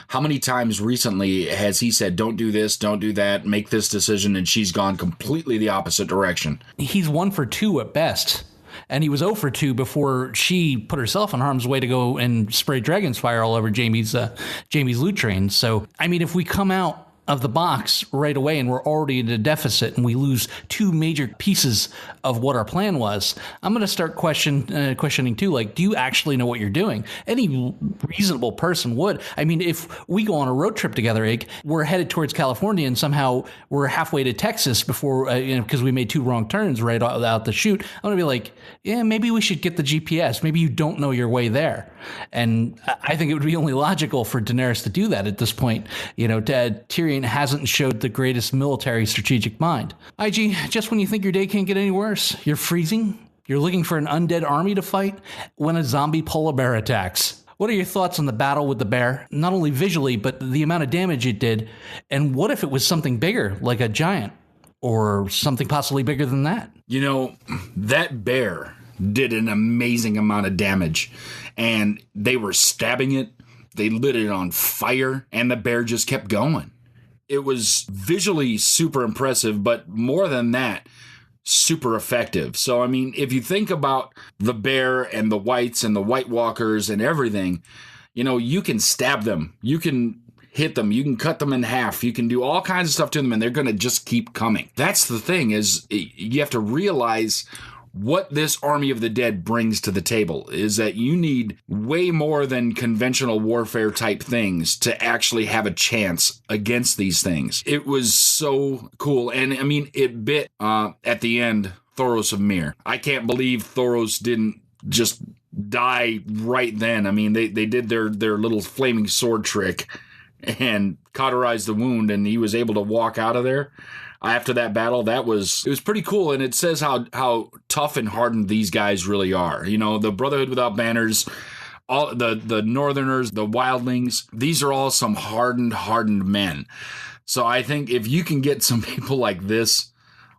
how many times recently has he said, don't do this, don't do that, make this decision, and she's gone completely the opposite direction? He's 1 for 2 at best. And he was 0 for 2 before she put herself in harm's way to go and spray Dragon's Fire all over Jamie's loot train. So, I mean, if we come out of the box right away and we're already in a deficit and we lose 2 major pieces of what our plan was, I'm going to start questioning too, like, do you actually know what you're doing? Any reasonable person would. I mean, if we go on a road trip together, Ig, we're headed towards California and somehow we're halfway to Texas before, because we made 2 wrong turns right out the chute, I'm going to be like, yeah, maybe we should get the GPS. Maybe you don't know your way there. And I think it would be only logical for Daenerys to do that at this point. Tyrion hasn't showed the greatest military strategic mind. IG, just when you think your day can't get any worse, you're freezing, you're looking for an undead army to fight when a zombie polar bear attacks. What are your thoughts on the battle with the bear? Not only visually, but the amount of damage it did. And what if it was something bigger, like a giant, or something possibly bigger than that? That bear did an amazing amount of damage, and they were stabbing it. They lit it on fire, and the bear just kept going. It was visually super impressive, but more than that, super effective. So, I mean, if you think about the bear and the whites and the White Walkers and everything, you can stab them. You can hit them. You can cut them in half. You can do all kinds of stuff to them, and they're going to just keep coming. That's the thing, is you have to realize what this army of the dead brings to the table is that you need way more than conventional warfare type things to actually have a chance against these things. It was so cool. And I mean, it bit at the end Thoros of Myr. I can't believe Thoros didn't just die right then. I mean, they did their little flaming sword trick and cauterized the wound, and he was able to walk out of there. After that battle, it was pretty cool, and it says how tough and hardened these guys really are. The Brotherhood Without Banners, all the Northerners, the Wildlings, these are all some hardened men. So I think if you can get some people like this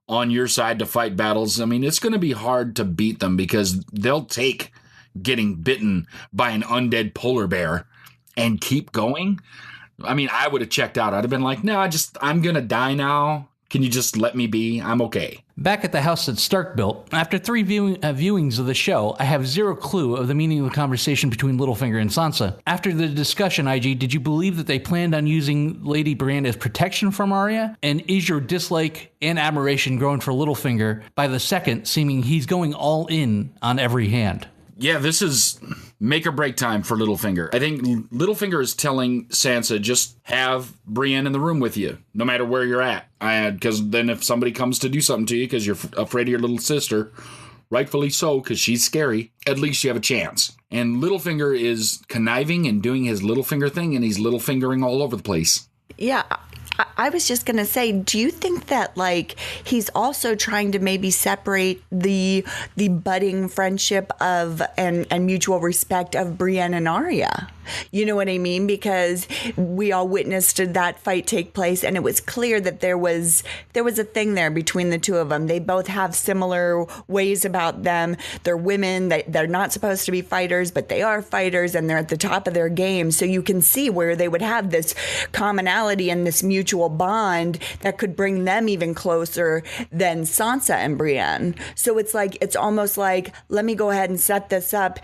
on your side to fight battles, I mean, it's going to be hard to beat them because they'll take getting bitten by an undead polar bear and keep going. I mean, I would have checked out. I'd have been like, no, I'm going to die now. Can you just let me be? I'm okay. Back at the house that Stark built, after 3 viewings of the show, I have zero clue of the meaning of the conversation between Littlefinger and Sansa. After the discussion, IG, did you believe that they planned on using Lady Brienne as protection from Arya? And is your dislike and admiration growing for Littlefinger by the second, seeming he's going all in on every hand? Yeah, this is make or break time for Littlefinger. I think Littlefinger is telling Sansa, just have Brienne in the room with you, no matter where you're at. Because then if somebody comes to do something to you because you're afraid of your little sister, rightfully so, because she's scary, at least you have a chance. And Littlefinger is conniving and doing his Littlefinger thing, and he's Littlefingering all over the place. Yeah, I was just going to say, do you think that, like, he's also trying to maybe separate the budding friendship of and mutual respect of Brienne and Arya? You know what I mean? Because we all witnessed that fight take place, and it was clear that there was a thing there between the two of them. They both have similar ways about them. They're women. They're not supposed to be fighters, but they are fighters, and they're at the top of their game. So you can see where they would have this commonality and this mutual bond that could bring them even closer than Sansa and Brienne. So it's almost like, let me go ahead and set this up.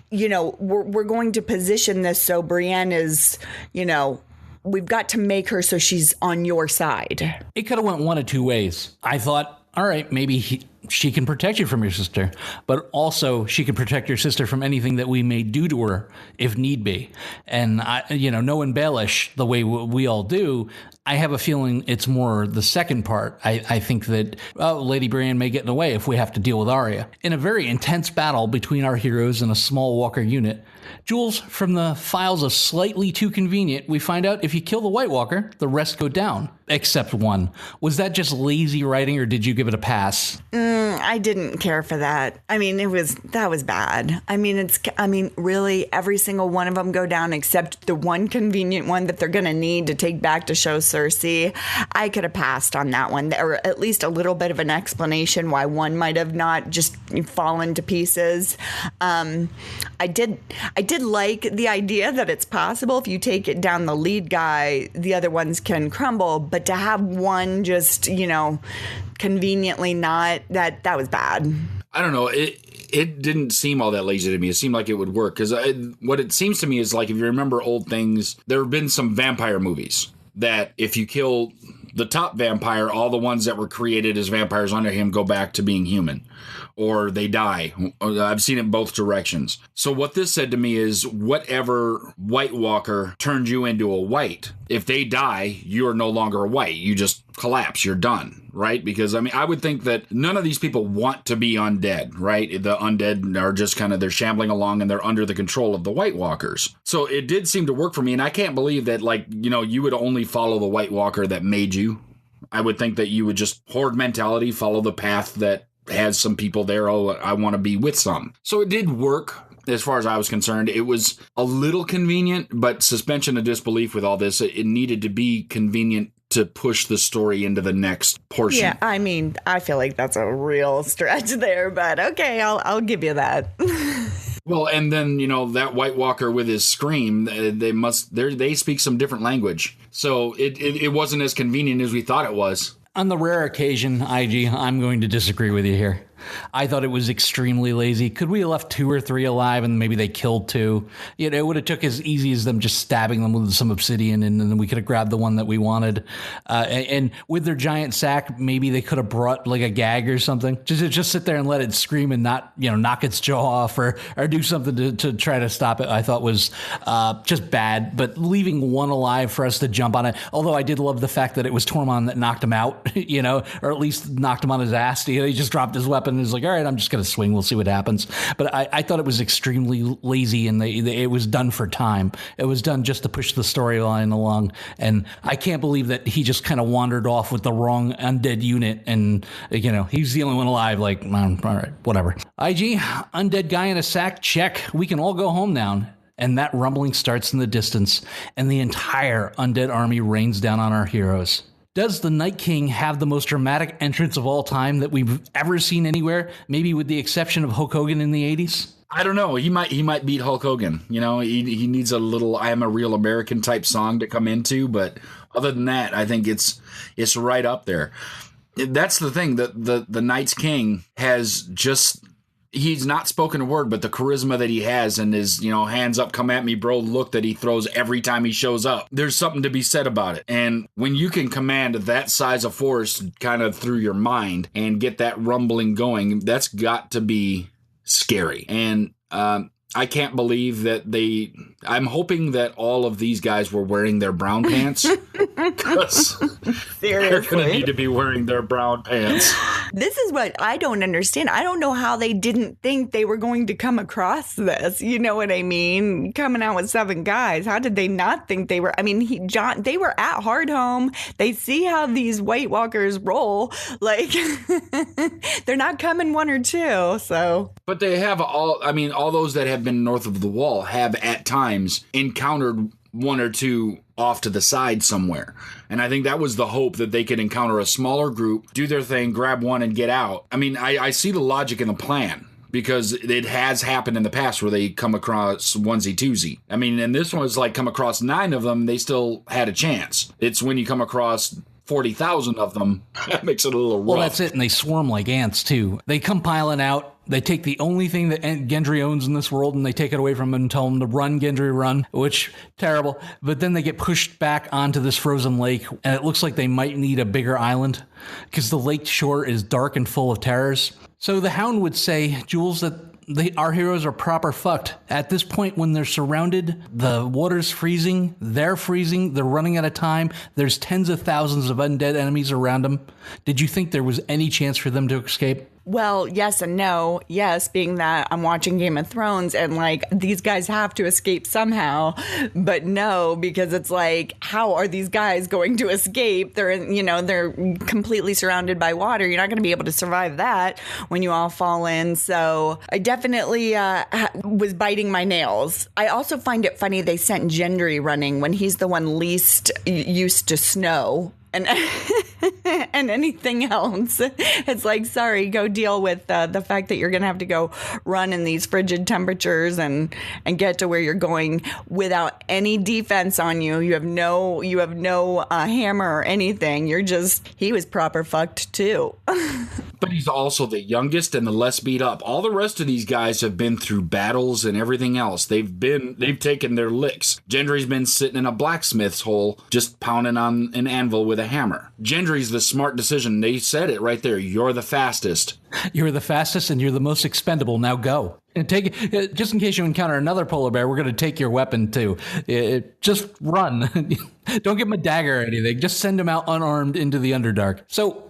You know, we're going to position this so Brienne is, you know, we've got to make her so she's on your side. It could have went one of two ways. I thought, all right, maybe she can protect you from your sister, but also she can protect your sister from anything that we may do to her if need be. And no embellish the way we all do. I have a feeling it's more the second part. I think that Lady Brienne may get in the way if we have to deal with Arya. In a very intense battle between our heroes and a small Walker unit, Jules, from the files of Slightly Too Convenient, we find out if you kill the White Walker, the rest go down, except one. Was that just lazy writing, or did you give it a pass? I didn't care for that. I mean, that was bad. I mean, really, every single one of them go down except the one convenient one that they're going to need to take back to show Cersei. I could have passed on that one, or at least a little bit of an explanation why one might have not just fallen to pieces. I did like the idea that it's possible if you take it down the lead guy, the other ones can crumble, but to have one just, conveniently not, that was bad. I don't know. It didn't seem all that lazy to me. It seemed like it would work because what it seems to me is like, if you remember old things, there have been some vampire movies that if you kill the top vampire, all the ones that were created as vampires under him go back to being human, or they die. I've seen it both directions. So what this said to me is, whatever White Walker turned you into a white, if they die, you're no longer a white. You just collapse. You're done, right? Because, I would think that none of these people want to be undead, right? The undead are just they're shambling along and they're under the control of the White Walkers. So it did seem to work for me, and I can't believe that, you would only follow the White Walker that made you. I would think that you would just horde mentality, follow the path that has some people there. Oh, I want to be with some. So it did work as far as I was concerned. It was a little convenient, but suspension of disbelief with all this, it needed to be convenient to push the story into the next portion. Yeah, I feel like that's a real stretch there, but okay, I'll give you that. Well, and then, that White Walker with his scream, they speak some different language. So it wasn't as convenient as we thought it was. On the rare occasion, IG, I'm going to disagree with you here. I thought it was extremely lazy. Could we have left 2 or 3 alive and maybe they killed 2? It would have took as easy as them just stabbing them with some obsidian, and then we could have grabbed the one that we wanted. And with their giant sack, maybe they could have brought like a gag or something. Just sit there and let it scream and not, knock its jaw off or do something to try to stop it. I thought was just bad. But leaving one alive for us to jump on it, although I did love the fact that it was Tormund that knocked him out, or at least knocked him on his ass. He just dropped his weapon and was like, all right, I'm just going to swing. We'll see what happens. But I thought it was extremely lazy, and it was done for time. It was done just to push the storyline along. And I can't believe that he just kind of wandered off with the wrong undead unit. And, he's the only one alive. Like, all right, whatever. IG, undead guy in a sack, check. We can all go home now. And that rumbling starts in the distance, and the entire undead army rains down on our heroes. Does the Night King have the most dramatic entrance of all time that we've ever seen anywhere? Maybe with the exception of Hulk Hogan in the 80s? I don't know. He might beat Hulk Hogan. He needs a little I Am a Real American type song to come into. But other than that, I think it's right up there. That's the thing. The Night's King has just... He's not spoken a word, but the charisma that he has and his, hands up, come at me, bro, look that he throws every time he shows up. There's something to be said about it. And when you can command that size of force kind of through your mind and get that rumbling going, that's got to be scary. And I can't believe that I'm hoping that all of these guys were wearing their brown pants. Because they're going to need to be wearing their brown pants. This is what I don't understand. I don't know how they didn't think they were going to come across this. You know what I mean? Coming out with 7 guys. How did they not think they were? I mean, they were at Hardhome. They see how these White Walkers roll. Like, they're not coming 1 or 2. So, but they have all those that have been north of the wall have at times encountered 1 or 2 off to the side somewhere. And I think that was the hope, that they could encounter a smaller group, do their thing, grab one and get out. I mean, I see the logic in the plan, because it has happened in the past where they come across onesie twosie. I mean, and this one was like come across 9 of them, they still had a chance. It's when you come across 40,000 of them, that makes it a little rough. Well, that's it, and they swarm like ants, too. They come piling out. They take the only thing that Gendry owns in this world, and they take it away from him and tell him to run, Gendry, run, which, terrible. But then they get pushed back onto this frozen lake, and it looks like they might need a bigger island, because the lake shore is dark and full of terrors. So the Hound would say, Jules, that our heroes are proper fucked. At this point, when they're surrounded, the water's freezing, they're running out of time, there's tens of thousands of undead enemies around them. Did you think there was any chance for them to escape? Well, yes and no. Yes, being that I'm watching Game of Thrones and like these guys have to escape somehow, but no, because it's like, how are these guys going to escape? They're they're completely surrounded by water. You're not going to be able to survive that when you all fall in. So I definitely was biting my nails. I also find it funny they sent Gendry running when he's the one least used to snow. And and anything else. It's like, sorry, go deal with the fact that you're going to have to go run in these frigid temperatures and get to where you're going without any defense on you. You have no hammer or anything. He was proper fucked too. But he's also the youngest and the less beat up. All the rest of these guys have been through battles and everything else. They've taken their licks. Gendry's been sitting in a blacksmith's hole just pounding on an anvil with a hammer. Gendry's the smart decision. They said it right there. You're the fastest. You're the fastest and you're the most expendable. Now go. And take it, just in case you encounter another polar bear, we're going to take your weapon too. Just run. Don't give him a dagger or anything. Just send him out unarmed into the Underdark. So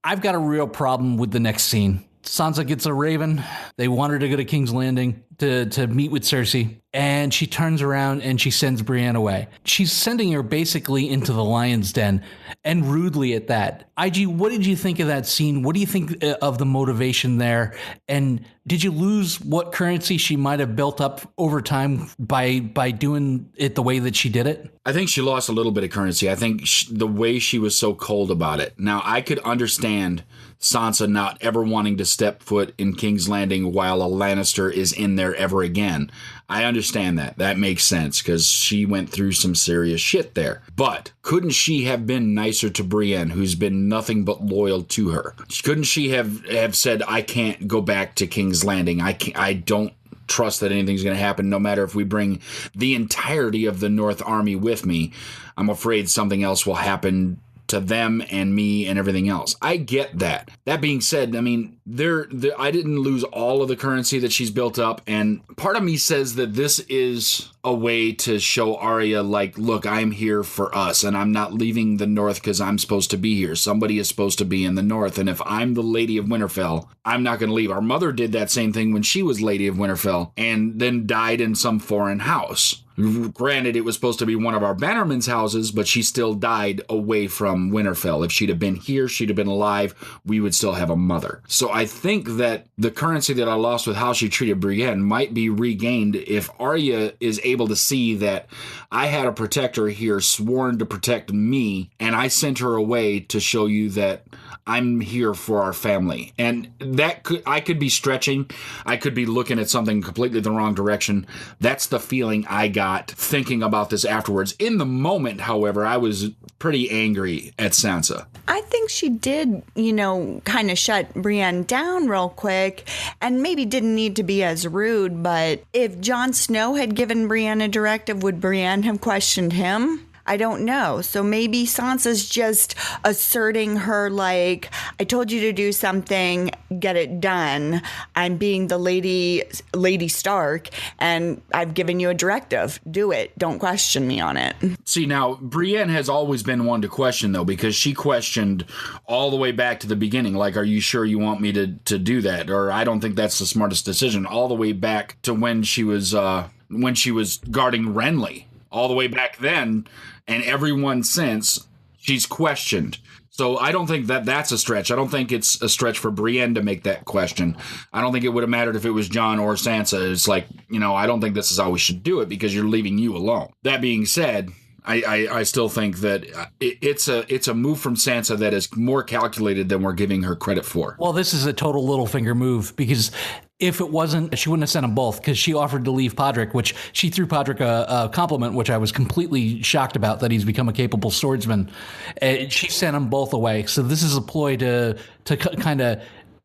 I've got a real problem with the next scene. Sansa gets a raven. They want her to go to King's Landing to meet with Cersei. And she turns around and she sends Brienne away. She's sending her basically into the lion's den, and rudely at that. IG, what did you think of that scene? What do you think of the motivation there? And did you lose what currency she might have built up over time by doing it the way that she did it? I think she lost a little bit of currency. I think the way she was so cold about it. Now, I could understand Sansa not ever wanting to step foot in King's Landing while a Lannister is in there ever again. I understand that. That makes sense because she went through some serious shit there. But couldn't she have been nicer to Brienne, who's been nothing but loyal to her? Couldn't she have said, I can't go back to King's Landing. I don't trust that anything's going to happen, no matter if we bring the entirety of the North Army with me. I'm afraid something else will happen to them and me and everything else. I get that. That being said, I mean, I didn't lose all of the currency that she's built up, and part of me says that this is a way to show Arya, like, look, I'm here for us, and I'm not leaving the North because I'm supposed to be here. Somebody is supposed to be in the North, and if I'm the Lady of Winterfell, I'm not going to leave. Our mother did that same thing when she was Lady of Winterfell, and then died in some foreign house. Granted, it was supposed to be one of our Bannerman's houses, but she still died away from Winterfell. If she'd have been here, she'd have been alive, we would still have a mother. So I think that the currency that I lost with how she treated Brienne might be regained if Arya is able to see that I had a protector here sworn to protect me, and I sent her away to show you that I'm here for our family. And I could be stretching. I could be looking at something completely the wrong direction. That's the feeling I got thinking about this afterwards. In the moment, however, I was pretty angry at Sansa. I think she did, kind of shut Brienne down real quick, and maybe didn't need to be as rude. But if Jon Snow had given Brienne a directive, would Brienne have questioned him? I don't know. So maybe Sansa's just asserting her, like, I told you to do something, get it done. I'm being the Lady Stark, and I've given you a directive. Do it. Don't question me on it. See, now, Brienne has always been one to question, though, because she questioned all the way back to the beginning. Like, are you sure you want me to do that? Or I don't think that's the smartest decision. All the way back to when she was guarding Renly. All the way back then, and everyone since, she's questioned. So I don't think that's a stretch. I don't think it's a stretch for Brienne to make that question. I don't think it would have mattered if it was Jon or Sansa. It's like, I don't think this is how we should do it because you're leaving you alone. That being said, I still think that it's a move from Sansa that is more calculated than we're giving her credit for. Well, this is a total Littlefinger move because if it wasn't, she wouldn't have sent them both because she offered to leave Podrick, which she threw Podrick a compliment, which I was completely shocked about, that he's become a capable swordsman. She sent them both away. So this is a ploy to kind of,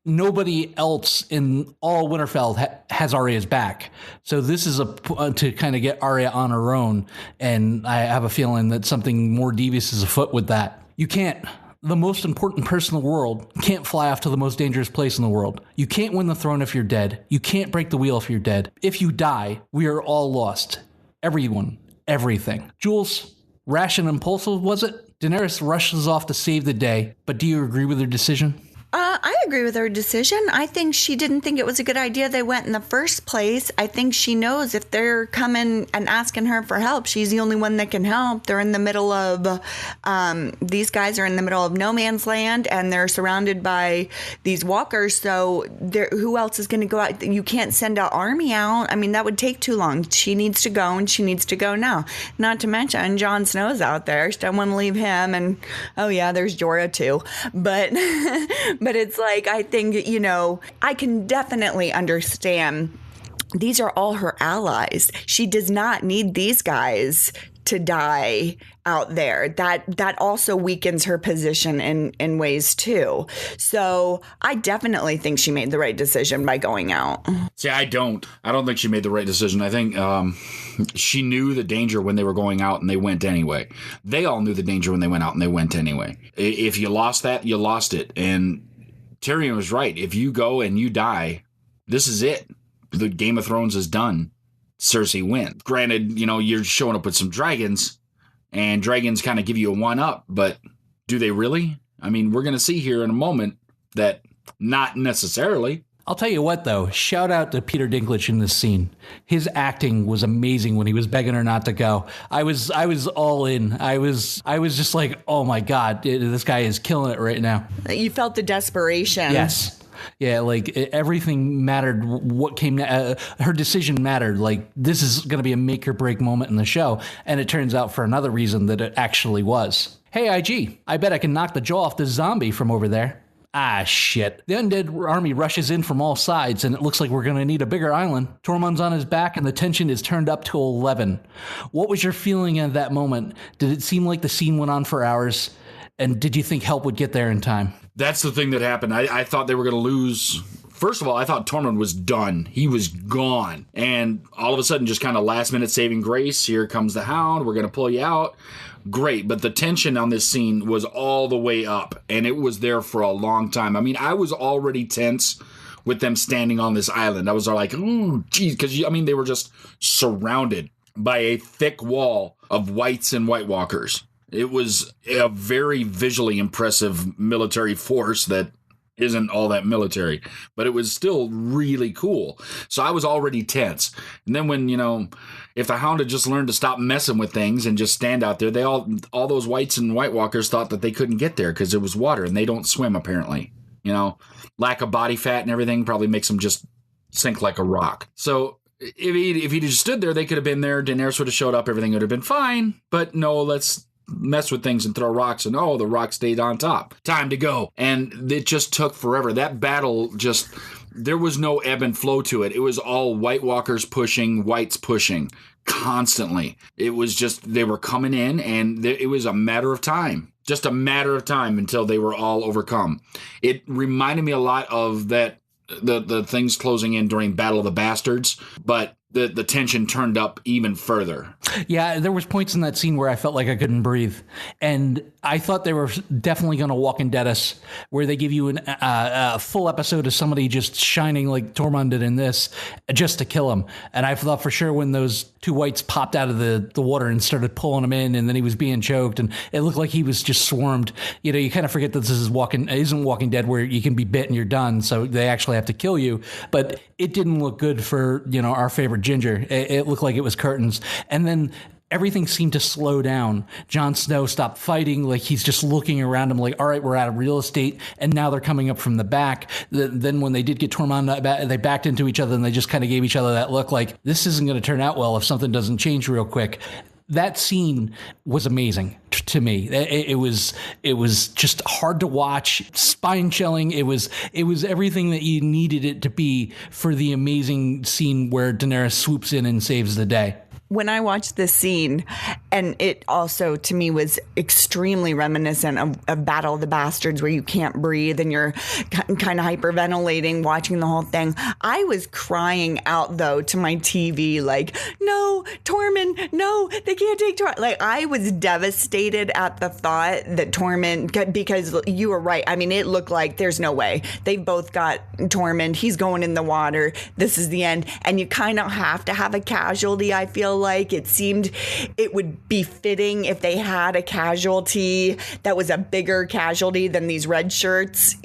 nobody else in all Winterfell has Arya's back. So this is to kind of get Arya on her own. And I have a feeling that something more devious is afoot with that. You can't. The most important person in the world can't fly off to the most dangerous place in the world. You can't win the throne if you're dead. You can't break the wheel if you're dead. If you die, we are all lost. Everyone. Everything. Jules, rash and impulsive, was it? Daenerys rushes off to save the day, but do you agree with her decision? I agree with her decision. I think she didn't think it was a good idea they went in the first place. I think she knows if they're coming and asking her for help, she's the only one that can help. They're in the middle of, these guys are in the middle of no man's land, and they're surrounded by these walkers. So who else is going to go out? You can't send an army out. I mean, that would take too long. She needs to go, and she needs to go now. Not to mention Jon Snow's out there. She don't want to leave him. And, oh, yeah, there's Jorah, too. But it's like, I think, I can definitely understand these are all her allies. She does not need these guys to die out there. That also weakens her position in ways too. So I definitely think she made the right decision by going out. See, I don't think she made the right decision. I think she knew the danger when they were going out, and they went anyway. They all knew the danger when they went out, and they went anyway. If you lost that, you lost it. And Tyrion was right. If you go and you die, this is it. The Game of Thrones is done. Cersei wins. Granted, you're showing up with some dragons, and dragons kind of give you a one-up, but do they really? I mean, we're going to see here in a moment that not necessarily. I'll tell you what, though. Shout out to Peter Dinklage in this scene. His acting was amazing when he was begging her not to go. I was all in. I was just like, oh my God, this guy is killing it right now. You felt the desperation. Yes. Yeah, like everything mattered. What came, her decision mattered. Like, this is going to be a make or break moment in the show. And it turns out for another reason that it actually was. Hey, IG, I bet I can knock the jaw off this zombie from over there. Ah, shit. The undead army rushes in from all sides, and it looks like we're going to need a bigger island. Tormund's on his back, and the tension is turned up to 11. What was your feeling at that moment? Did it seem like the scene went on for hours? And did you think help would get there in time? That's the thing that happened. I thought they were going to lose. First of all, I thought Tormund was done. He was gone. And all of a sudden, just kind of last-minute saving grace. Here comes the Hound. We're going to pull you out. Great, but the tension on this scene was all the way up, and it was there for a long time. I mean, I was already tense with them standing on this island. I was like, ooh, geez, because, they were just surrounded by a thick wall of whites and White Walkers. It was a very visually impressive military force that isn't all that military, but it was still really cool. So I was already tense. And then when, if the Hound had just learned to stop messing with things and just stand out there, all those whites and White Walkers thought that they couldn't get there because there was water, and they don't swim apparently. Lack of body fat and everything probably makes them just sink like a rock. So if he'd just stood there, they could have been there. Daenerys would have showed up. Everything would have been fine. But no, let's mess with things and throw rocks, and the rock stayed on top. Time to go. And it just took forever. That battle there was no ebb and flow to it. It was all White Walkers pushing, Whites pushing constantly. It was just, they were coming in, and it was a matter of time. Just a matter of time until they were all overcome. It reminded me a lot of that, the things closing in during Battle of the Bastards, but the tension turned up even further. Yeah, there was points in that scene where I felt like I couldn't breathe. And I thought they were definitely going to Walking Dead us, where they give you a full episode of somebody just shining like Tormund did in this, just to kill him. And I thought for sure when those two whites popped out of the water and started pulling him in, and then he was being choked, and it looked like he was just swarmed. You know, you kind of forget that this isn't Walking Dead where you can be bit and you're done, so they actually have to kill you. But it didn't look good for, our favorite Ginger. It looked like it was curtains. And then everything seemed to slow down. Jon Snow stopped fighting. Like, he's just looking around him like, all right, we're out of real estate. And now they're coming up from the back. Then when they did get Tormund, they backed into each other and they just kind of gave each other that look like, this isn't going to turn out well if something doesn't change real quick. That scene was amazing to me. It was just hard to watch, spine chilling. It was everything that you needed it to be for the amazing scene where Daenerys swoops in and saves the day. When I watched this scene, and it also to me was extremely reminiscent of Battle of the Bastards, where you can't breathe and you're kind of hyperventilating watching the whole thing. I was crying out though to my TV, like, no, Tormund, no, they can't take Tormund. Like, I was devastated at the thought that Tormund, because you were right. I mean, it looked like there's no way. They've both got Tormund. He's going in the water. This is the end. And you kind of have to have a casualty, I feel like. It seemed it would be fitting if they had a casualty that was a bigger casualty than these red shirts,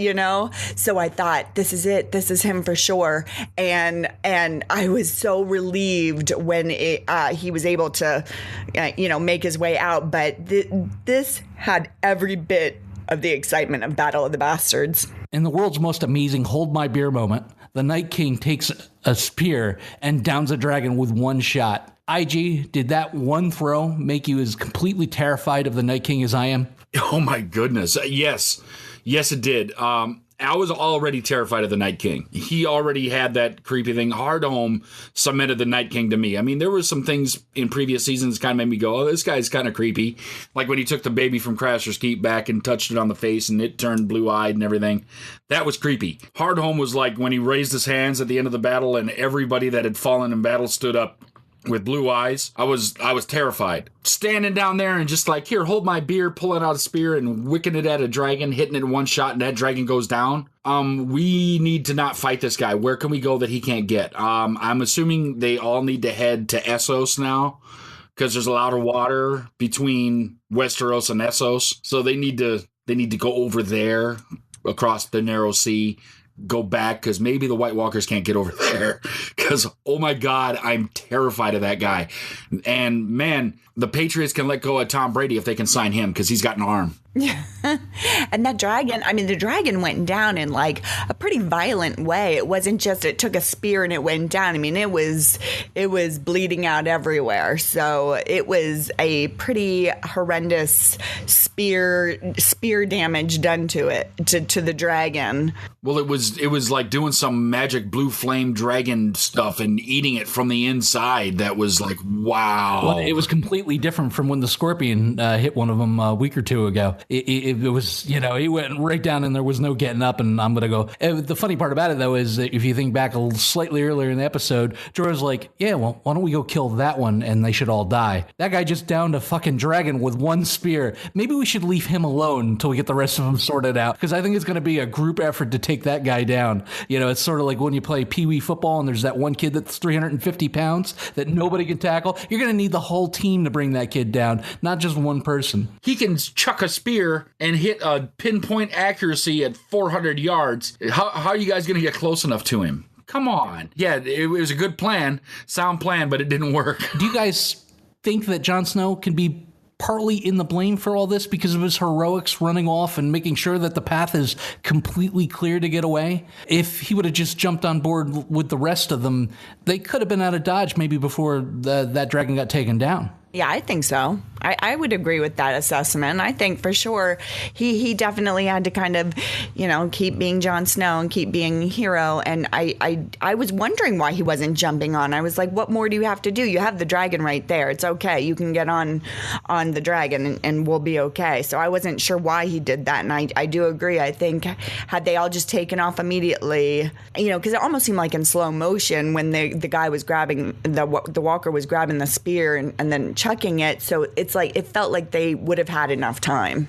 So I thought, this is it. This is him for sure. And I was so relieved when he was able to, make his way out. But this had every bit of the excitement of Battle of the Bastards. In the world's most amazing hold my beer moment, the Night King takes a spear and downs a dragon with one shot. IG, did that one throw make you as completely terrified of the Night King as I am? Oh my goodness. Yes, it did. I was already terrified of the Night King. He already had that creepy thing. Hardhome cemented the Night King to me. I mean, there were some things in previous seasons kind of made me go, oh, this guy's kind of creepy. Like when he took the baby from Crasher's Keep back and touched it on the face and it turned blue-eyed and everything. That was creepy. Hardhome was like when he raised his hands at the end of the battle and everybody that had fallen in battle stood up with blue eyes. I was terrified. Standing down there and just like, here, hold my beer, pulling out a spear and wicking it at a dragon, hitting it in one shot, and that dragon goes down. We need to not fight this guy. Where can we go that he can't get? I'm assuming they all need to head to Essos now, because there's a lot of water between Westeros and Essos. So they need to go over there across the narrow sea, go back, because maybe the White Walkers can't get over there, because oh my god, I'm terrified of that guy. And man, the Patriots can let go of Tom Brady if they can sign him, because he's got an arm. And that dragon, I mean, the dragon went down in like a pretty violent way. It wasn't just it took a spear and it went down. I mean, it was bleeding out everywhere. So it was a pretty horrendous spear damage done to it, to the dragon. Well, it was like doing some magic blue flame dragon stuff and eating it from the inside. That was like, wow. Well, it was completely different from when the scorpion hit one of them a week or two ago. It was, he went right down and there was no getting up, and I'm going to go. And the funny part about it, though, is that if you think back slightly earlier in the episode, Jorah's like, yeah, well, why don't we go kill that one and they should all die? That guy just downed a fucking dragon with one spear. Maybe we should leave him alone until we get the rest of them sorted out, because I think it's going to be a group effort to take that guy down. It's sort of like when you play Pee-wee football and there's that one kid that's 350 pounds that nobody can tackle. You're going to need the whole team to bring that kid down, not just one person. He can chuck a spear and hit a pinpoint accuracy at 400 yards. How are you guys going to get close enough to him? Come on. Yeah, it was a good plan, sound plan, but it didn't work. Do you guys think that Jon Snow can be partly in the blame for all this because of his heroics running off and making sure that the path is completely clear to get away? If he would have just jumped on board with the rest of them, they could have been out of Dodge maybe before that dragon got taken down. Yeah, I think so. I would agree with that assessment. I think for sure he definitely had to kind of, keep being Jon Snow and keep being hero. And I was wondering why he wasn't jumping on. I was like, what more do you have to do? You have the dragon right there. It's okay. You can get on the dragon and we'll be okay. So I wasn't sure why he did that. And I do agree. I think had they all just taken off immediately, because it almost seemed like in slow motion when the guy was grabbing, the walker was grabbing the spear and then chucking it. So it's like it felt like they would have had enough time.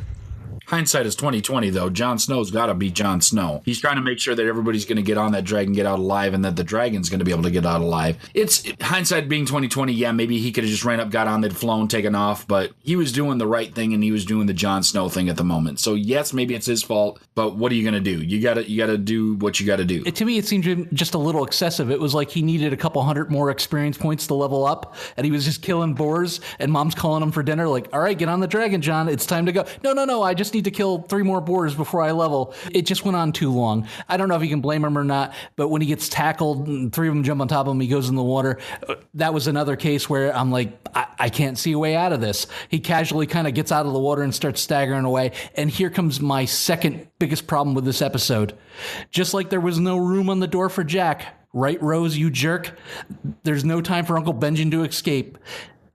Hindsight is 20/20, though. Jon Snow's got to be Jon Snow. He's trying to make sure that everybody's going to get on that dragon, get out alive, and that the dragon's going to be able to get out alive. It's hindsight being 20/20. Yeah, maybe he could have just ran up, got on, they'd flown, taken off, but he was doing the right thing and he was doing the Jon Snow thing at the moment. So yes, maybe it's his fault, but what are you going to do? You got to do what you got to do. To me, it seemed just a little excessive. It was like he needed a couple hundred more experience points to level up, and he was just killing boars. And Mom's calling him for dinner, like, "All right, get on the dragon, John. It's time to go." No. I just need to kill 3 more boars before I level. It just went on too long. I don't know if you can blame him or not, but when he gets tackled and 3 of them jump on top of him, he goes in the water. That was another case where I'm like, I can't see a way out of this. He casually kind of gets out of the water and starts staggering away. And here comes my second biggest problem with this episode. Just like there was no room on the door for Jack, right, Rose, you jerk? There's no time for Uncle Benjen to escape.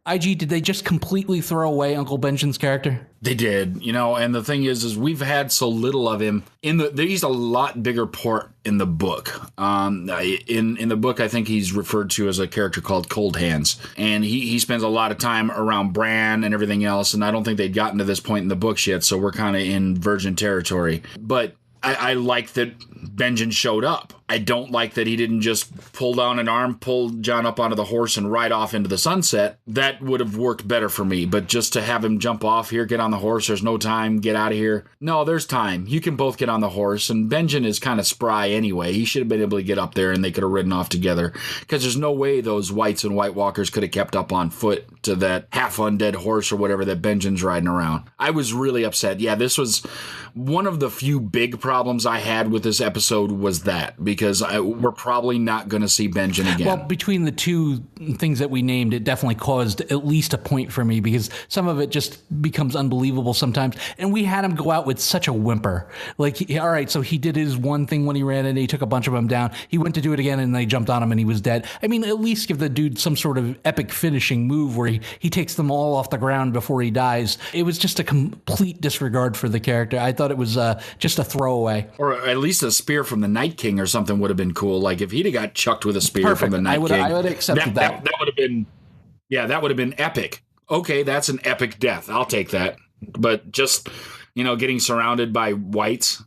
IG, did they just completely throw away Uncle Benjen's character? They did, and the thing is we've had so little of him. He's a lot bigger part in the book. In the book, I think he's referred to as a character called Cold Hands, and he spends a lot of time around Bran and everything else, and I don't think they'd gotten to this point in the books yet, so we're kind of in virgin territory. But I like that Benjen showed up. I don't like that he didn't just pull down an arm, pull John up onto the horse and ride off into the sunset. That would have worked better for me. But just to have him jump off here, get on the horse, there's no time, get out of here. No, there's time. You can both get on the horse. And Benjen is kind of spry anyway. He should have been able to get up there and they could have ridden off together. Because there's no way those Whites and White Walkers could have kept up on foot to that half undead horse or whatever that Benjen's riding around. I was really upset. Yeah, this was one of the few big problems I had with this episode was that, because we're probably not going to see Benjen again. Well, between the two things that we named, it definitely caused at least a point for me, because some of it just becomes unbelievable sometimes. And we had him go out with such a whimper. Like, all right, so he did his one thing when he ran in, and he took a bunch of them down. He went to do it again, and they jumped on him, and he was dead. I mean, at least give the dude some sort of epic finishing move where he takes them all off the ground before he dies. It was just a complete disregard for the character. I thought it was just a throwaway. Or at least a spear from the Night King or something would have been cool. Like if he'd have got chucked with a spear from the Night King. I would have accepted that. That would have been, that would have been epic. Okay, that's an epic death. I'll take that. But just, getting surrounded by whites,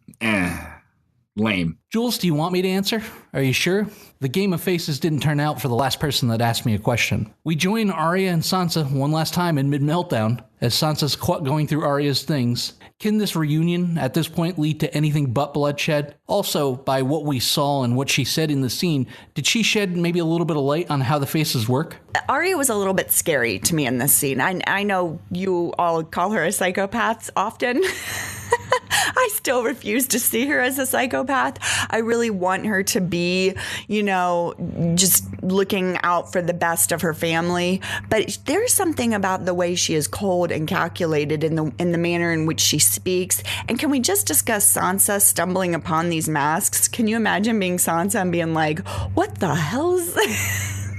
lame. Jules, do you want me to answer? Are you sure? The game of faces didn't turn out for the last person that asked me a question. We join Arya and Sansa one last time in mid-meltdown as Sansa's going through Arya's things. Can this reunion at this point lead to anything but bloodshed? Also, by what we saw and what she said in the scene, did she shed maybe a little bit of light on how the faces work? Arya was a little bit scary to me in this scene. I know you all call her a psychopath often. I still refuse to see her as a psychopath. I really want her to be, just looking out for the best of her family. But there's something about the way she is cold and calculated in the manner in which she speaks. And can we just discuss Sansa stumbling upon these masks? Can you imagine being Sansa and being like, what the hell's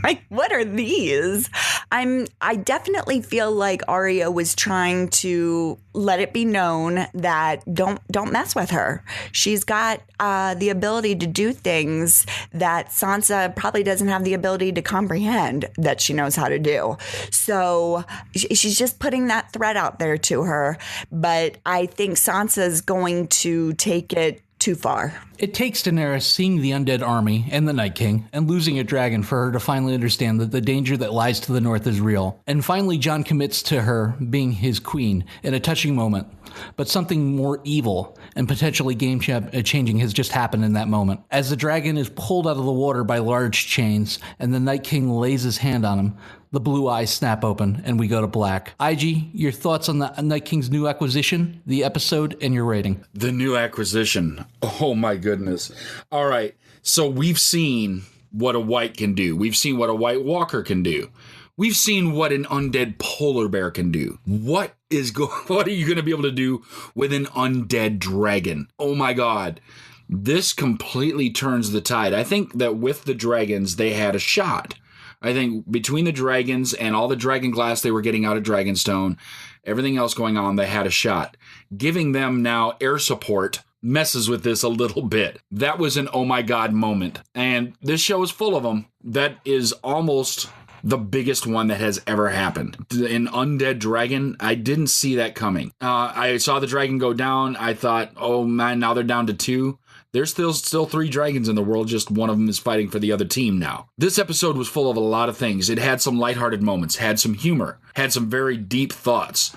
like, what are these? I definitely feel like Arya was trying to let it be known that don't mess with her. She's got the ability to do things that Sansa probably doesn't have the ability to comprehend that she knows how to do. So she's just putting that threat out there to her. But I think Sansa's going to take it too far. It takes Daenerys seeing the undead army and the Night King and losing a dragon for her to finally understand that the danger that lies to the north is real. And finally, Jon commits to her being his queen in a touching moment. But something more evil and potentially game-changing has just happened in that moment. As the dragon is pulled out of the water by large chains and the Night King lays his hand on him, the blue eyes snap open and we go to black. IG, your thoughts on the Night King's new acquisition, the episode, and your rating? The new acquisition. Oh my goodness. All right. So we've seen what a white can do. We've seen what a White Walker can do. We've seen what an undead polar bear can do. What are you going to be able to do with an undead dragon? Oh my God. This completely turns the tide. I think that with the dragons, they had a shot. I think between the dragons and all the dragon glass they were getting out of Dragonstone, everything else going on, they had a shot. Giving them now air support messes with this a little bit. That was an oh my God moment. And this show is full of them. That is almost the biggest one that has ever happened. An undead dragon, I didn't see that coming. I saw the dragon go down. I thought, oh man, now they're down to 2. There's still 3 dragons in the world, just one of them is fighting for the other team now. This episode was full of a lot of things. It had some lighthearted moments, had some humor, had some very deep thoughts.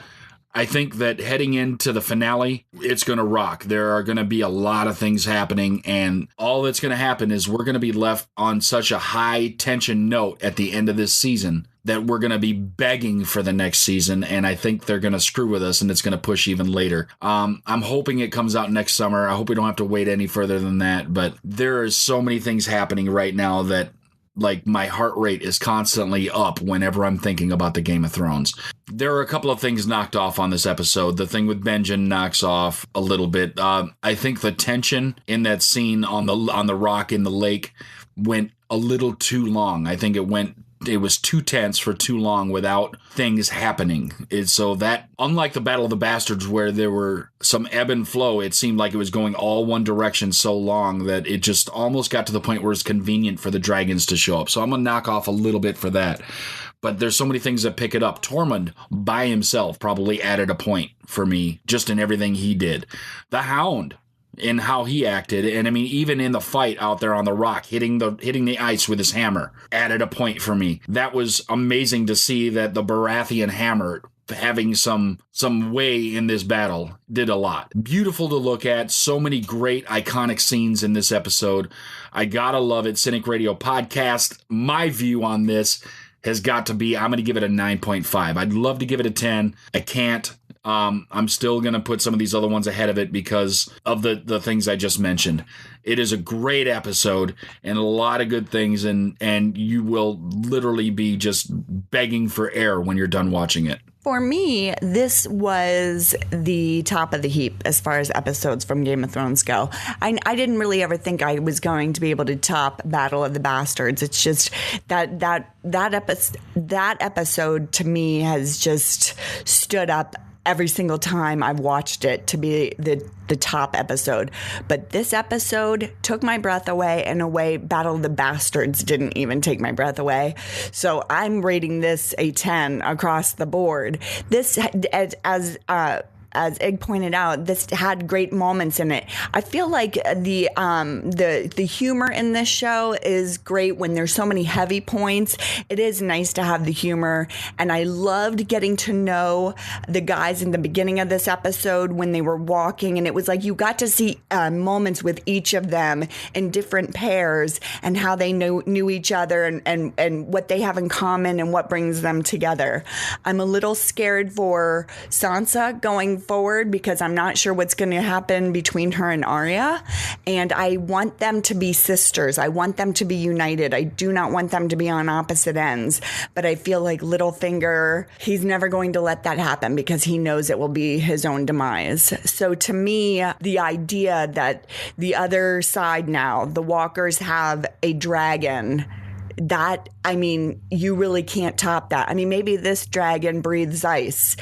I think that heading into the finale, it's going to rock. There are going to be a lot of things happening, and all that's going to happen is we're going to be left on such a high tension note at the end of this season that we're going to be begging for the next season, and I think they're going to screw with us, and it's going to push even later. I'm hoping it comes out next summer. I hope we don't have to wait any further than that, but there are so many things happening right now that like my heart rate is constantly up whenever I'm thinking about the Game of Thrones. There are a couple of things knocked off on this episode. The thing with Benjen knocks off a little bit. I think the tension in that scene on the rock in the lake went a little too long. I think it was too tense for too long without things happening. So that, unlike the Battle of the Bastards where there were some ebb and flow, it seemed like it was going all one direction so long that it just almost got to the point where it's convenient for the dragons to show up. So I'm going to knock off a little bit for that. But there's so many things that pick it up. Tormund by himself probably added a point for me just in everything he did. The Hound in how he acted, and I mean, even in the fight out there on the rock, hitting the ice with his hammer, added a point for me. That was amazing to see that the Baratheon hammer having some way in this battle did a lot. Beautiful to look at. So many great iconic scenes in this episode. I gotta love it. Cynic Radio Podcast. My view on this has got to be, I'm going to give it a 9.5. I'd love to give it a 10. I can't. I'm still going to put some of these other ones ahead of it because of the things I just mentioned. It is a great episode and a lot of good things, and you will literally be just begging for air when you're done watching it. For me, this was the top of the heap as far as episodes from Game of Thrones go. I didn't really ever think I was going to be able to top Battle of the Bastards. It's just that episode to me has just stood up every single time I've watched it to be the top episode. But this episode took my breath away in a way Battle of the Bastards didn't even take my breath away. So I'm rating this a 10 across the board. This, as Ig pointed out, this had great moments in it. I feel like the humor in this show is great when there's so many heavy points. It is nice to have the humor, and I loved getting to know the guys in the beginning of this episode when they were walking, and it was like you got to see moments with each of them in different pairs and how they knew each other and what they have in common and what brings them together. I'm a little scared for Sansa going forward because I'm not sure what's going to happen between her and Arya, and I want them to be sisters. I want them to be united. I do not want them to be on opposite ends, but I feel like Littlefinger, he's never going to let that happen because he knows it will be his own demise. So to me, the idea that the other side now, the Walkers have a dragon, that, I mean, you really can't top that. I mean, maybe this dragon breathes ice.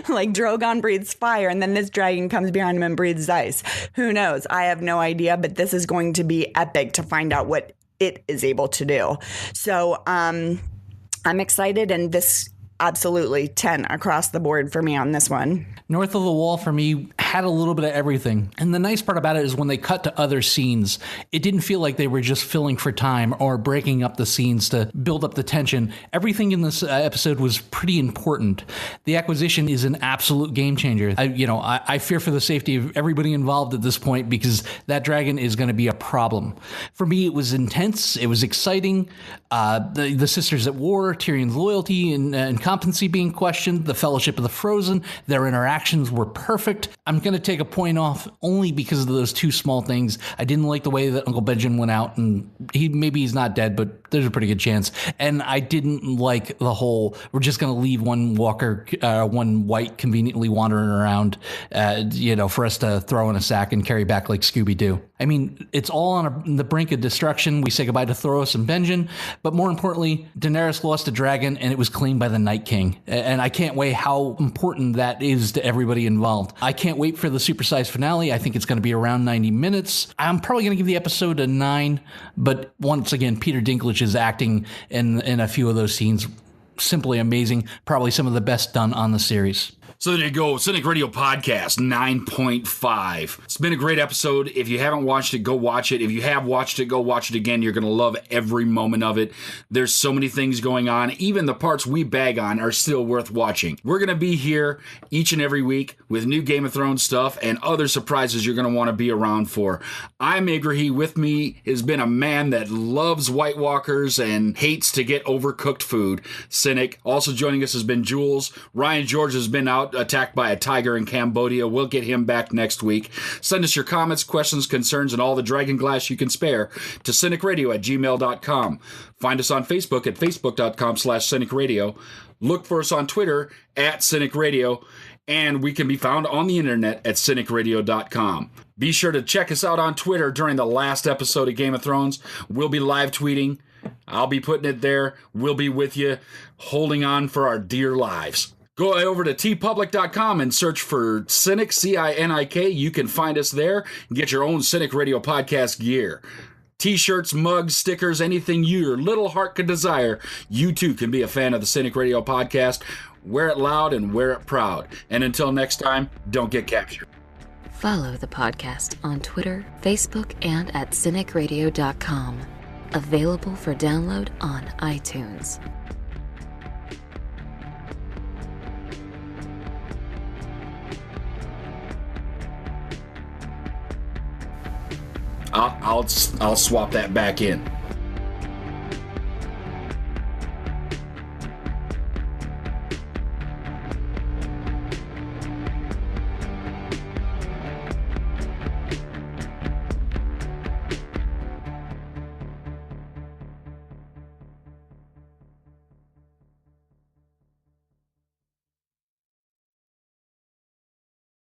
Like Drogon breathes fire, and then this dragon comes behind him and breathes ice. Who knows? I have no idea, but this is going to be epic to find out what it is able to do. So I'm excited, and this absolutely 10 across the board for me on this one. North of the Wall for me had a little bit of everything. And the nice part about it is when they cut to other scenes, it didn't feel like they were just filling for time or breaking up the scenes to build up the tension. Everything in this episode was pretty important. The acquisition is an absolute game changer. I fear for the safety of everybody involved at this point because that dragon is going to be a problem. For me, it was intense. It was exciting. The Sisters at War, Tyrion's loyalty and competency being questioned, the Fellowship of the Frozen, their interactions were perfect. I'm going to take a point off only because of those two small things. I didn't like the way that Uncle Benjen went out, and he's not dead, but There's a pretty good chance. And I didn't like the whole, we're just going to leave one white conveniently wandering around, for us to throw in a sack and carry back like Scooby-Doo. I mean, it's all on the brink of destruction. We say goodbye to Thoros and Benjen, but more importantly, Daenerys lost a dragon and it was claimed by the Night King. And I can't weigh how important that is to everybody involved. I can't wait for the supersized finale. I think it's going to be around 90 minutes. I'm probably going to give the episode a 9, but once again, Peter Dinklage is acting in a few of those scenes. Simply amazing. Probably some of the best done on the series. So there you go, Cynic Radio Podcast 9.5. It's been a great episode. If you haven't watched it, go watch it. If you have watched it, go watch it again. You're going to love every moment of it. There's so many things going on. Even the parts we bag on are still worth watching. We're going to be here each and every week with new Game of Thrones stuff and other surprises you're going to want to be around for. I'm Igrahi. With me has been a man that loves White Walkers and hates to get overcooked food, Cynic. Also joining us has been Jules. Ryan George has been out attacked by a tiger in Cambodia. We'll get him back next week. Send us your comments, questions, concerns, and all the dragon glass you can spare to CINIKRADIO@gmail.com. Find us on Facebook at facebook.com/CINIKRADIO. Look for us on Twitter at CINIKRADIO, and we can be found on the internet at CINIKRADIO.com. Be sure to check us out on Twitter during the last episode of Game of Thrones. We'll be live tweeting. I'll be putting it there. We'll be with you, holding on for our dear lives. Go over to tpublic.com and search for Cynic, C-I-N-I-K. You can find us there and get your own Cynic Radio Podcast gear. T-shirts, mugs, stickers, anything your little heart could desire. You too can be a fan of the Cynic Radio Podcast. Wear it loud and wear it proud. And until next time, don't get captured. Follow the podcast on Twitter, Facebook, and at CINIKRADIO.com. Available for download on iTunes. I'll swap that back in.